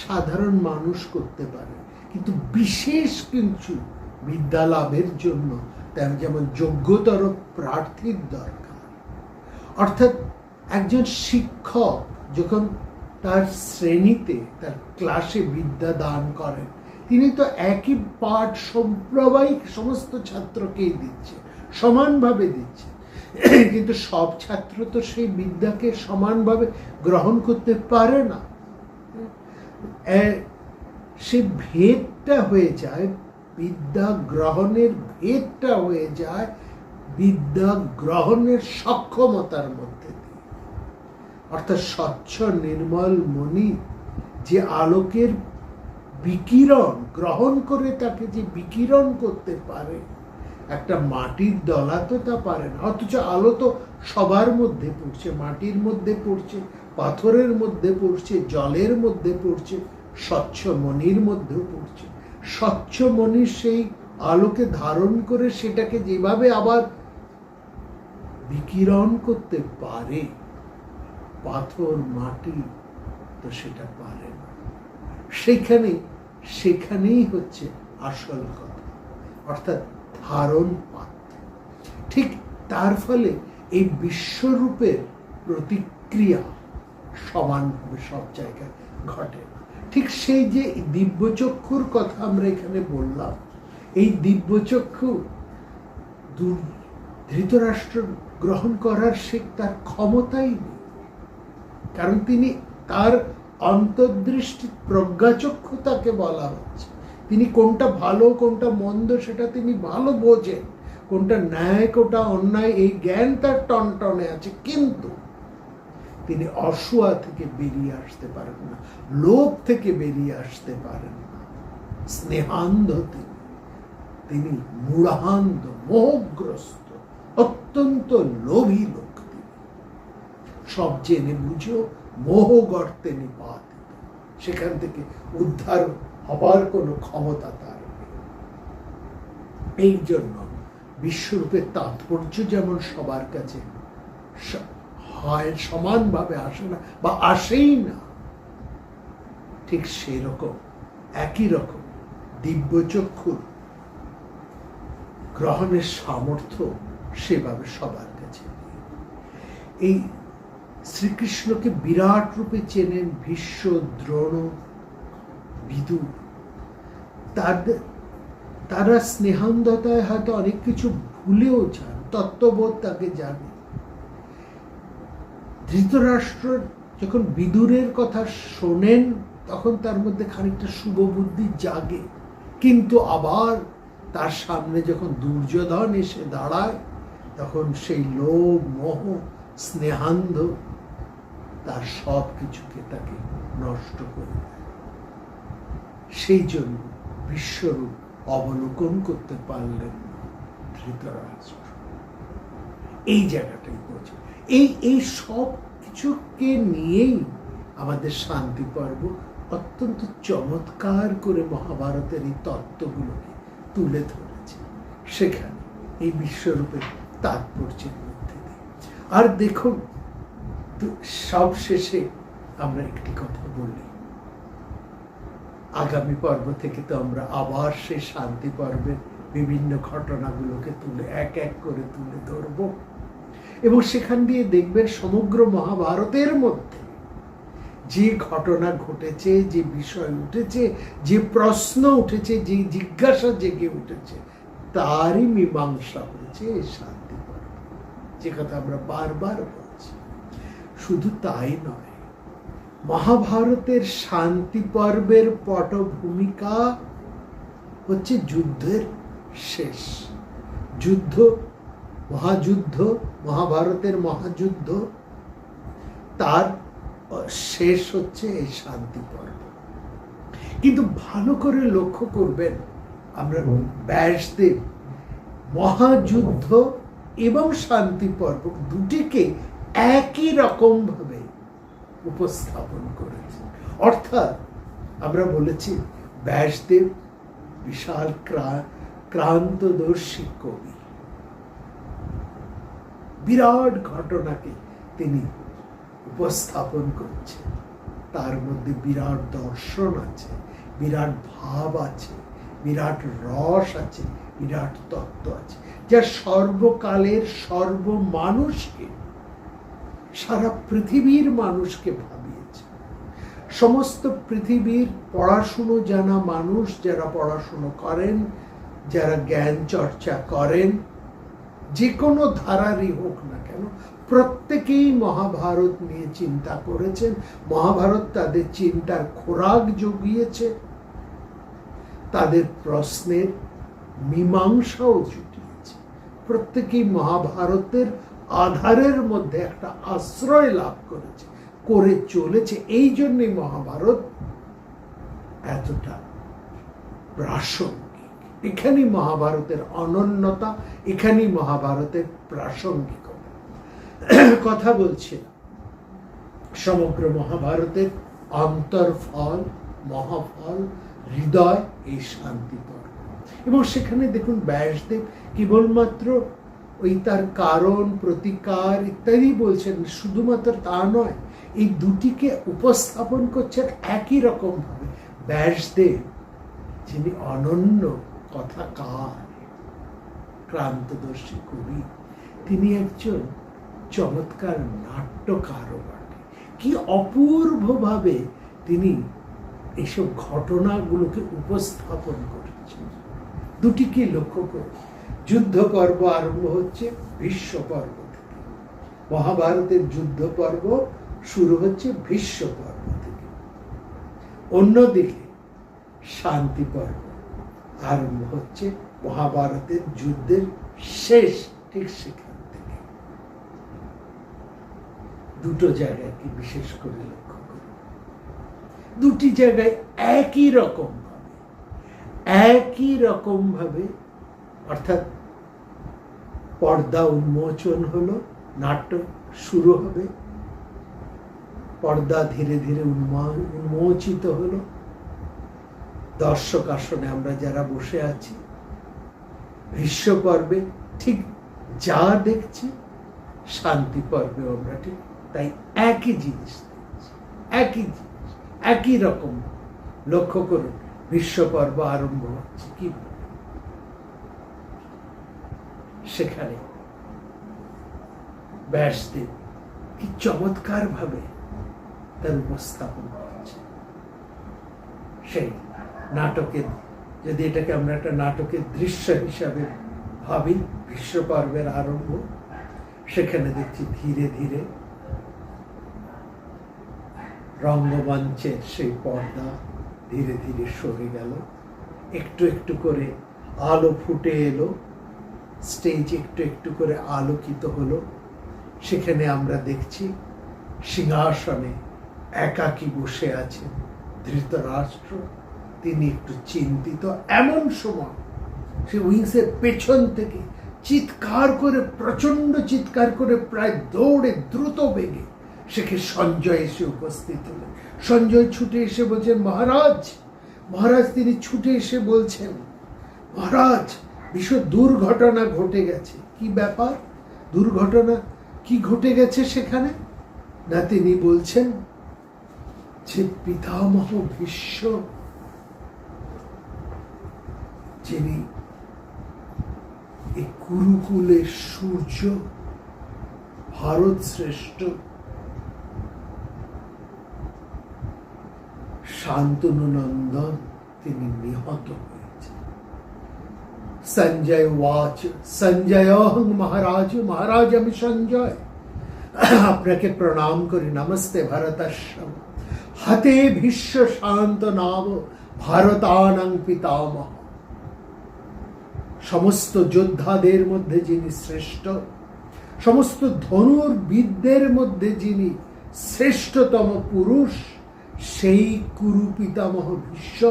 সাধারণ মানুষ করতে পারে, কিন্তু বিশেষ কিছু বিদ্যা লাভের জন্য তার যেমন যোগ্যতর প্রার্থীর দরকার। অর্থাৎ একজন শিক্ষক যখন তার শ্রেণীতে, তার ক্লাসে বিদ্যা দান করেন, তিনি তো একই পাঠ সাম্প্রদায়িক সমস্ত ছাত্রকেই দিচ্ছে, সমানভাবে দিচ্ছে, কিন্তু সব ছাত্র তো সেই বিদ্যাকে সমানভাবে গ্রহণ করতে পারে না। সে ভেদটা হয়ে যায়, বিদ্যা গ্রহণের ভেদটা হয়ে যায় বিদ্যা গ্রহণের সক্ষমতার মধ্যে দিয়ে। অর্থাৎ স্বচ্ছ নির্মল মনি যে আলোকের বিকিরণ গ্রহণ করে তাকে যে বিকিরণ করতে পারে, একটা মাটির দলা তো তা পারে না। অথচ আলো তো সবার মধ্যে পড়ছে, মাটির মধ্যে পড়ছে, পাথরের মধ্যে পড়ছে, জলের মধ্যে পড়ছে, স্বচ্ছ মনির মধ্যেও পড়ছে। স্বচ্ছ মনির সেই আলোকে ধারণ করে সেটাকে যেভাবে আবার বিকিরণ করতে পারে, পাথর মাটি তো সেটা পারে না। সেখানেই হচ্ছে আসল কথা, অর্থাৎ ধারণ পাত্র। ঠিক তার ফলে এই বিশ্বরূপের প্রতিক্রিয়া সমানভাবে সব জায়গায় ঘটে না। ঠিক সেই যে দিব্যচক্ষুর কথা আমরা এখানে বললাম, এই দিব্যচক্ষু ধৃতরাষ্ট্র গ্রহণ করার তার ক্ষমতাই নেই, কারণ তিনি তার অন্তর্দৃষ্টি প্রজ্ঞাচক্ষু তাকে বলা হচ্ছে। তিনি কোনটা ভালো কোনটা মন্দ সেটা তিনি ভালো বোঝেন, কোনটা ন্যায় কোনটা অন্যায় এই জ্ঞান তার টনটনে আছে, কিন্তু তিনি অসুয়া থেকে বেরিয়ে আসতে পারেন না, লোভ থেকে বেরিয়ে আসতে পারেন না। স্নেহান্ধ তিনি মূঢ়ান্ধ, মোহগ্রস্ত, অত্যন্ত লোভী লোক। তিনি সব জেনে বুঝেও মোহ গর্তে নিপাতিত, সেখান থেকে উদ্ধার হবার কোনো ক্ষমতা তার নেই। এই জন্য বিশ্বরূপের তাৎপর্য যেমন সবার কাছে হয় সমানভাবে আসে না বা আসেই না, ঠিক সেরকম একই রকম দিব্যচক্ষুর গ্রহণের সামর্থ্য সেভাবে সবার কাছে নেই। এই শ্রীকৃষ্ণকে বিরাট রূপে চেনেন ভীষ্ম, দ্রোণ, বিদুর। তারা স্নেহান্ধতায় হয়তো অনেক কিছু ভুলেও যান, তত্ত্ববোধ তাকে জানে। ধৃতরাষ্ট্র যখন বিদুরের কথা শোনেন তখন তার মধ্যে খানিকটা শুভবুদ্ধি জাগে, কিন্তু আবার তার সামনে যখন দুর্যোধন এসে দাঁড়ায় তখন সেই লোভ, মোহ, স্নেহান্ধ তার সব কিছুকে তাকে নষ্ট করে দেয়। সেই জন্য বিশ্বরূপ অবলোকন করতে পারলেন না ধৃতরাষ্ট্র। এই জায়গাটাই বোঝে। এই সব কিছুকে নিয়েই আমাদের শান্তি পর্ব অত্যন্ত চমৎকার করে মহাভারতের এই তত্ত্বগুলোকে তুলে ধরেছে সেখানে এই বিশ্বরূপের তাৎপর্যের মধ্যে দিয়ে। আর দেখুন, সব শেষে আমরা একটি কথা বলি, আগামী পর্ব থেকে তো আমরা আবার সেই শান্তি পর্বের বিভিন্ন ঘটনাগুলোকে এক এক করে তুলে ধরব, এবং সেখান দিয়ে দেখবেন সমগ্র মহাভারতের মধ্যে যে ঘটনা ঘটেছে, যে বিষয় উঠেছে, যে প্রশ্ন উঠেছে, যে জিজ্ঞাসা জেগে উঠেছে, তারই মীমাংসা হয়েছে এই শান্তি পর্ব, যে কথা আমরা বারবার বলছি। শুধু তাই নয়, মহাভারতের শান্তি পর্বের পটভূমিকা হচ্ছে যুদ্ধের শেষ। যুদ্ধ, মহাযুদ্ধ, মহাভারতের মহাযুদ্ধ, তার শেষ হচ্ছে এই শান্তি পর্ব। কিন্তু ভালো করে লক্ষ্য করবেন, আমরা ব্যাসদেব মহাযুদ্ধ এবং শান্তি পর্ব দুটিকে একই রকম ভাবে উপস্থাপন করেছে। অর্থাৎ আমরা বলেছি ব্যাসদেব বিশাল ক্রান্তদর্শী কবি, বিরাট ঘটনাকে তিনি উপস্থাপন করছেন, তার মধ্যে বিরাট দর্শন আছে, বিরাট ভাব আছে, বিরাট রস আছে, বিরাট তত্ত্ব আছে, যা সর্বকালের সর্বমানুষকে, সারা পৃথিবীর মানুষকে ভাবিয়েছে। সমস্ত পৃথিবীর পড়াশুনো জানা মানুষ, যারা পড়াশুনো করেন, যারা জ্ঞান চর্চা করেন, যে কোনো ধারারই হোক না কেন, প্রত্যেকেই মহাভারত নিয়ে চিন্তা করেছেন। মহাভারত তাদের চিন্তার খোরাক জুগিয়েছে, তাদের প্রশ্নের মীমাংসাও জুটিয়েছে। প্রত্যেকেই মহাভারতের আধারের মধ্যে একটা আশ্রয় লাভ করেছে, করে চলেছে। এই জন্যই মহাভারত এতটা প্রাসঙ্গিক। এখানেই মহাভারতের অনন্যতা, এখানেই মহাভারতের প্রাসঙ্গিকতা। কথা বলছে সমগ্র মহাভারতের অন্তর্ফল, মহাফল, হৃদয়, এই শান্তি পর্ব। এবং সেখানে দেখুন ব্যাসদেব কেবলমাত্র ওই তার কারণ, প্রতিকার ইত্যাদি বলছেন, শুধুমাত্র তা নয়, এই দুটিকে উপস্থাপন করছেন একই রকম ভাবে। ব্যাসদেব যিনি অনন্য কথাকার, ক্রান্তদর্শী কবি, তিনি একজন চমৎকার নাট্যকারও বটে। কি অপূর্বভাবে তিনি এইসব ঘটনাগুলোকে উপস্থাপন করেছেন। দুটিকে লক্ষ্য করে যুদ্ধ পর্ব আরম্ভ হচ্ছে ভীষ্ম পর্ব থেকে। মহাভারতের যুদ্ধ পর্ব শুরু হচ্ছে ভীষ্ম পর্ব থেকে। অন্যদিকে শান্তি পর্ব আরম্ভ হচ্ছে মহাভারতের যুদ্ধের শেষ, ঠিক সেখান থেকে। দুটো জায়গায় কি বিশেষ করে লক্ষ্য করি, দুটি জায়গায় একই রকম ভাবে অর্থাৎ পর্দা উন্মোচন হলো, নাট্য শুরু হবে, পর্দা ধীরে ধীরে উন্মোচিত হলো। দর্শক আসনে আমরা যারা বসে আছি, ভীষ্ম পর্বে ঠিক যা দেখছি, শান্তি পর্বে আমরা ঠিক তাই একই জিনিস দেখছি, একই রকম। লক্ষ্য করুন, ভীষ্ম পর্ব আরম্ভ হচ্ছে কি, সেখানে ব্যাসদেব কি চমৎকার ভাবে তার উপস্থাপন করছে। সেই নাটকের, যদি এটাকে আমরা একটা নাটকের দৃশ্য হিসাবে ভাবি, ভীষ্ম পর্বের আরম্ভ, সেখানে দেখছি ধীরে ধীরে রঙ্গমঞ্চের সেই পর্দা ধীরে ধীরে সরে গেল, একটু একটু করে আলো ফুটে এলো, স্টেজ একটু একটু করে আলোকিত হলো। সেখানে আমরা দেখছি সিংহাসনে একাকী বসে আছেন ধৃতরাষ্ট্র। তিনি একটু চিন্তিত। এমন সময় সে উইংসের পেছন থেকে চিৎকার করে, প্রচন্ড চিৎকার করে, প্রায় দৌড়ে দ্রুত বেগে সেখানে সঞ্জয় এসে উপস্থিত হলেন। সঞ্জয় ছুটে এসে বলছেন, মহারাজ। তিনি ছুটে এসে বলছেন, মহারাজ, ভীষণ দুর্ঘটনা ঘটে গেছে। কি ব্যাপার? দুর্ঘটনা কি ঘটে গেছে সেখানে? না, তিনি বলছেন যে পিতামহ ভীষ্ম, যিনি এই কুরুকুলের সূর্য, ভারত শ্রেষ্ঠ, শান্তনু নন্দন, তিনি নিহত হয়েছে। সঞ্জয় ওয়াচ, সঞ্জয় মহারাজ, মহারাজ আমি সঞ্জয়, আপনাকে প্রণাম করি। নমস্তে ভরতস্যম, হাতে ভীষ্ম শান্ত নাম, ভারতানাং পিতামহ। সমস্ত যোদ্ধাদের মধ্যে যিনি শ্রেষ্ঠ, সমস্ত ধনুর্বিদদের মধ্যে যিনি শ্রেষ্ঠতম পুরুষ, সেই কুরু পিতামহ ভীষ্ম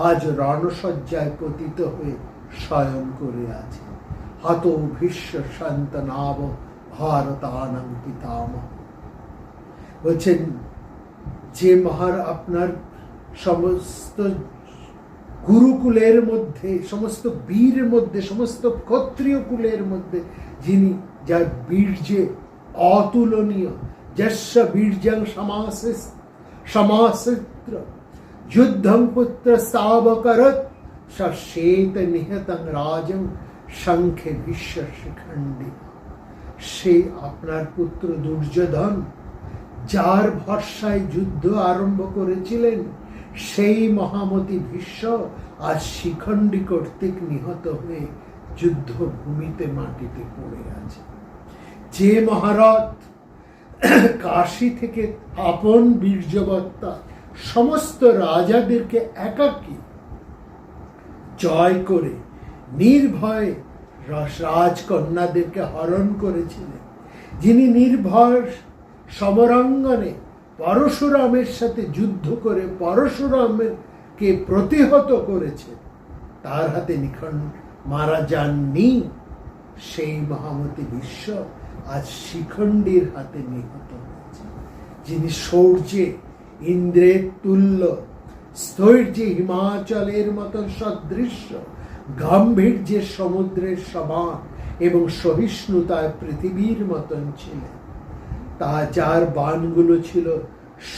আজ রণসজ্জায় পতিত হয়ে শয়ন করে আছে। হাত ভীষ্ম শান্তনাব ভারতানাং পিতামহ। বলছেন যে আপনার সমস্ত গুরুকুলের মধ্যে, সমস্ত বীর মধ্যে, সমস্ত ক্ষত্রিয় কুলের মধ্যে যিনি, যার বীর্যে অতুলনীয়, যস্য বীর্যং সমাসিত্র যুদ্ধং পুত্র স্তাবকরৎ শ্বেত নিহতং রাজং শঙ্খে ভীষ্ম শিখণ্ডী। সে আপনার পুত্র দুর্যোধন, যার ভরসায় যুদ্ধ আরম্ভ করেছিলেন সেই মহামতি ভীষ্ম আজ শিখণ্ডী কর্তৃক নিহত হয়ে যুদ্ধভূমিতে মাটিতে পড়ে আছে। যে মহারথ কাশী থেকে আপন বীর্যবত্তা সমস্ত রাজাদেরকে একাকী জয় করে নির্ভয়ে রাজকন্যাদেরকে হরণ করেছিলেন, যিনি নির্ভয় সমরাঙ্গনে পরশুরামের সাথে যুদ্ধ করে পরশুরামকে প্রতিহত করেছে, তার হাতে মারা যাননি সেই মহামতি ভীষ্ম আজ শিখণ্ডীর হাতে নিহত হয়েছে। যিনি শৌর্যে ইন্দ্রের তুল্য, স্থৈর্যে হিমাচলের মতন সদৃশ্য, গাম্ভীর্যে সমুদ্রের সমান এবং সহিষ্ণুতায় পৃথিবীর মতন ছিলেন, তা যার বাণগুলো ছিল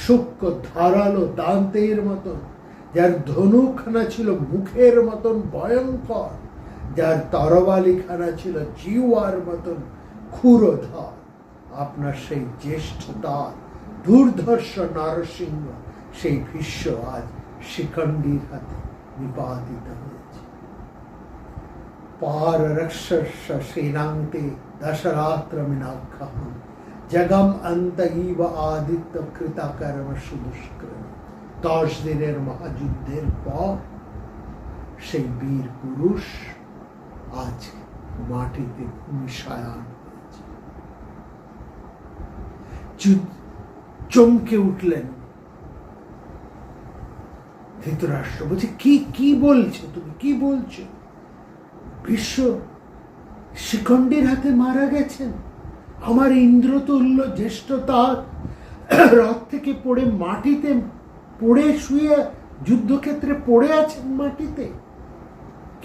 সূক্ষ্ম ধারালো দান্তের মতন, যার ধনুখানা ছিল মুখের মতন ভয়ঙ্কর, যার তরবালিখানা ছিল জিওয়ার মতন ক্ষুরধর, আপনার সেই জ্যেষ্ঠতা দুর্ধর্ষ নরসিংহ সেই ভীষ্ম আজ শিখণ্ডীর হাতে নিপাতিত হয়েছে। পার রক্ষস্য সেনান্তে দশরাত্রমিনাখ্যাহম জগম অন্ত ইব আদিত্য কৃতাকর্ম সুদুষ্কৃম। 10 দিনের মহাযুদ্ধের পর সেই বীর পুরুষ আজ মাটিতে ভূমিশায়ান হয়েছে। চমকে উঠলেন ধৃতরাষ্ট্র, বলছে কি কি বলছো তুমি, কি বলছো? ভীষ্ম শিখণ্ডীর হাতে মারা গেছেন, আমার ইন্দ্রতুল্য জ্যেষ্ঠতা রথ থেকে পড়ে মাটিতে পড়ে শুয়ে যুদ্ধক্ষেত্রে পড়ে আছেন মাটিতে।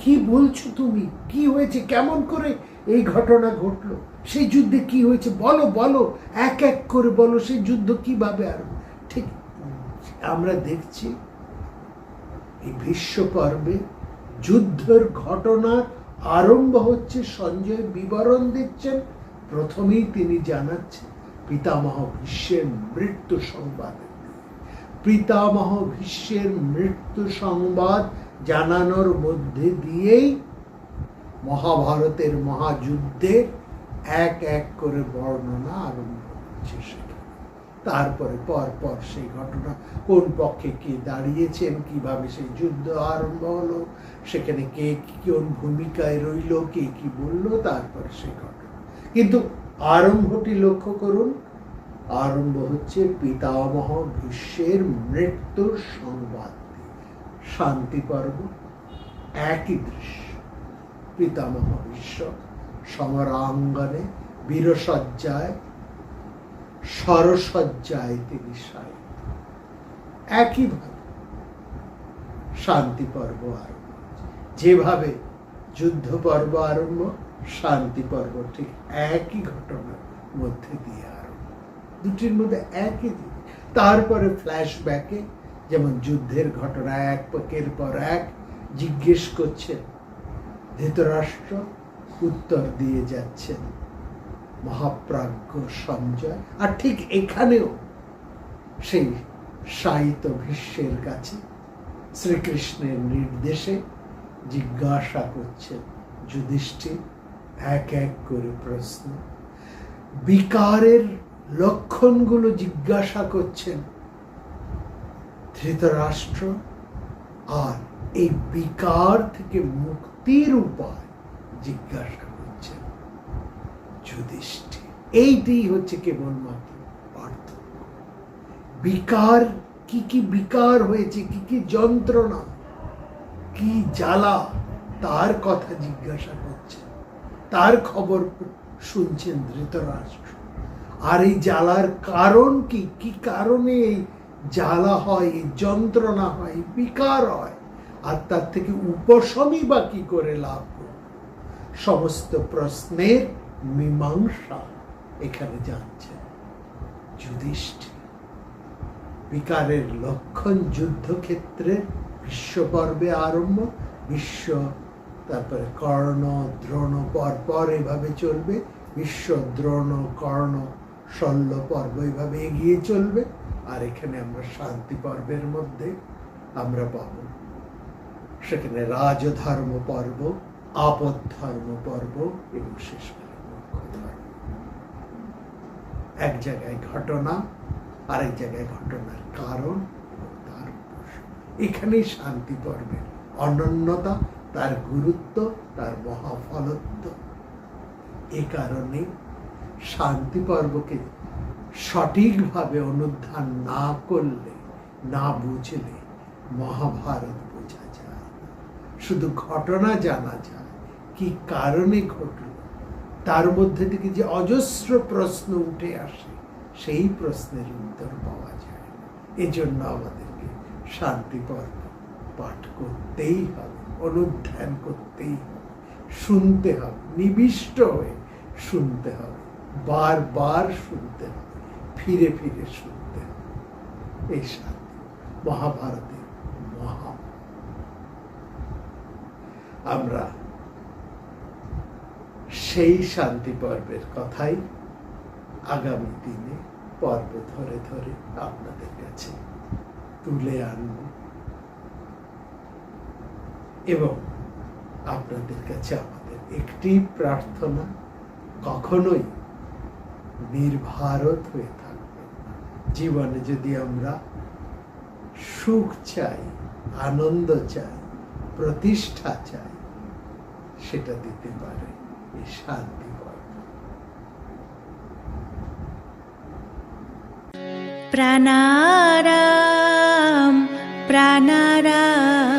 কি বলছো তুমি? কি হয়েছে? কেমন করে এই ঘটনা ঘটলো? সেই যুদ্ধে কি হয়েছে বলো, বলো, এক এক করে বলো, সেই যুদ্ধ কিভাবে আরম্ভ। ঠিক আমরা দেখছি এই ভীষ্ম পর্বে যুদ্ধের ঘটনার আরম্ভ হচ্ছে। সঞ্জয় বিবরণ দিচ্ছেন। প্রথমেই তিনি জানাচ্ছেন পিতামহ ভীষ্মের মৃত্যু সংবাদ। পিতামহ ভীষ্মের মৃত্যু সংবাদ জানানোর মধ্যে দিয়েই মহাভারতের মহাযুদ্ধের এক এক করে বর্ণনা আরম্ভ হচ্ছে সেখানে। তারপরে পরপর সেই ঘটনা, কোন পক্ষে কে দাঁড়িয়েছেন, কিভাবে সেই যুদ্ধ আরম্ভ হলো, সেখানে কে কোন ভূমিকায় রইল, কে কি বললো, তারপরে সেই ঘটনা। কিন্তু আরম্ভটি লক্ষ্য করুন, আরম্ভ হচ্ছে পিতামহ ভীষ্মের মৃত্যুর সংবাদ। শান্তি পর্ব একই দৃশ্য। পিতামহ ভীষ্ম সমরাঙ্গনে বীরসজ্জায় সরসজ্জায় তিনি শায়িত। একইভাবে শান্তি পর্ব আরম্ভ। যেভাবে যুদ্ধ পর্ব আরম্ভ, শান্তি পর্ব ঠিক একই ঘটনার মধ্যে দিয়ে আরম্ভ। দুটির মধ্যে একই জিনিস। তারপরে ফ্ল্যাশব্যাকে যেমন যুদ্ধের ঘটনা একের পর এক জিজ্ঞেস করছেন, ধৃতরাষ্ট্র উত্তর দিয়ে যাচ্ছেন মহাপ্রাজ্ঞ সঞ্জয়। আর ঠিক এখানেও সেই শায়িত ভীষ্মের কাছে শ্রীকৃষ্ণের নির্দেশে জিজ্ঞাসা করছেন যুধিষ্ঠির, এক এক করে প্রশ্ন, বিকারের লক্ষণগুলো জিজ্ঞাসা করছেন ধৃতরাষ্ট্র, আর এই বিকার থেকে মুক্তির উপায় জিজ্ঞাসা করছেন যুধিষ্ঠির। এইটাই হচ্ছে কেবলমাত্র পার্থক্য। বিকার কি কি বিকার হয়েছে, কি কি যন্ত্রণা, কি জ্বালা, তার কথা জিজ্ঞাসা করছেন, তার খবর শুনছেন ধৃতরাষ্ট্র। আর এই জ্বালার কারণ কি, কি কারণে এই জ্বালা হয়, এই যন্ত্রণা হয়, বিকার হয়, আর তার থেকে উপশমই বা কি করে লাভ করব, সমস্ত প্রশ্নের মীমাংসা এখানে যাচ্ছেন যুধিষ্ঠির। বিকারের লক্ষণ যুদ্ধক্ষেত্রে বিশ্ব পর্বে আরম্ভ, বিশ্ব, তারপরে কর্ণ দ্রোণ, পর এভাবে চলবে। বিশ্ব, দ্রোণ, কর্ণ, শল্য পর্ব এইভাবে এগিয়ে চলবে, আর এখানে আমরা শান্তি পর্বের মধ্যে আমরা পাব সেখানে রাজধর্ম পর্ব, আপদ ধর্ম পর্ব এবং শেষকালে মোক্ষ ধর্ম। এক জায়গায় ঘটনা, আরেক জায়গায় ঘটনার কারণ এবং তার উপসম। এখানেই শান্তি পর্বের অনন্যতা, তার গুরুত্ব, তার মহাফলত্ব। এ কারণে শান্তি পর্বকে সঠিকভাবে অনুধান না করলে, না বুঝলে মহাভারত বোঝা যায় না। শুধু ঘটনা জানা যায়, কি কারণে ঘটল, তার মধ্যে থেকে যে অজস্র প্রশ্ন উঠে আসে, সেই প্রশ্নের উত্তর পাওয়া যায় না। এজন্য আমাদেরকে শান্তি পর্ব পাঠ করতেই হবে, অনুধ্যান করতেই হবে, শুনতে হবে, নিবিষ্ট হয়ে শুনতে হবে, বারবার শুনতে হবে, ফিরে ফিরে শুনতে হবে। এই শান্তি মহাভারতের মহা। আমরা সেই শান্তি পর্বের কথাই আগামী দিনে পর্ব ধরে ধরে আপনাদের কাছে তুলে আনব এবং আপনাদের কাছে আমাদের একটি প্রার্থনা, কখনোই নির্ভারত হয়ে থাকবেন না। জীবনে যদি আমরা সুখ চাই, আনন্দ চাই, প্রতিষ্ঠা চাই, সেটা দিতে পারে এই শান্তি পর্ব। প্রাণারাম প্রাণারাম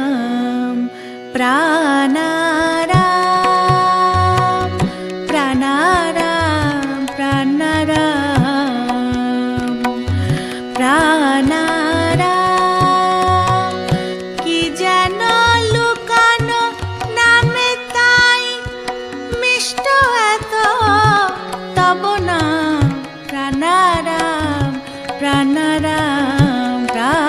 প্রাণারাম প্রাণারাম প্রাণারাম প্রাণারাম। কি যেন লুকানো নামে তাই মিষ্ট এত তব নাম। প্রাণারাম প্রাণারাম প্রাণ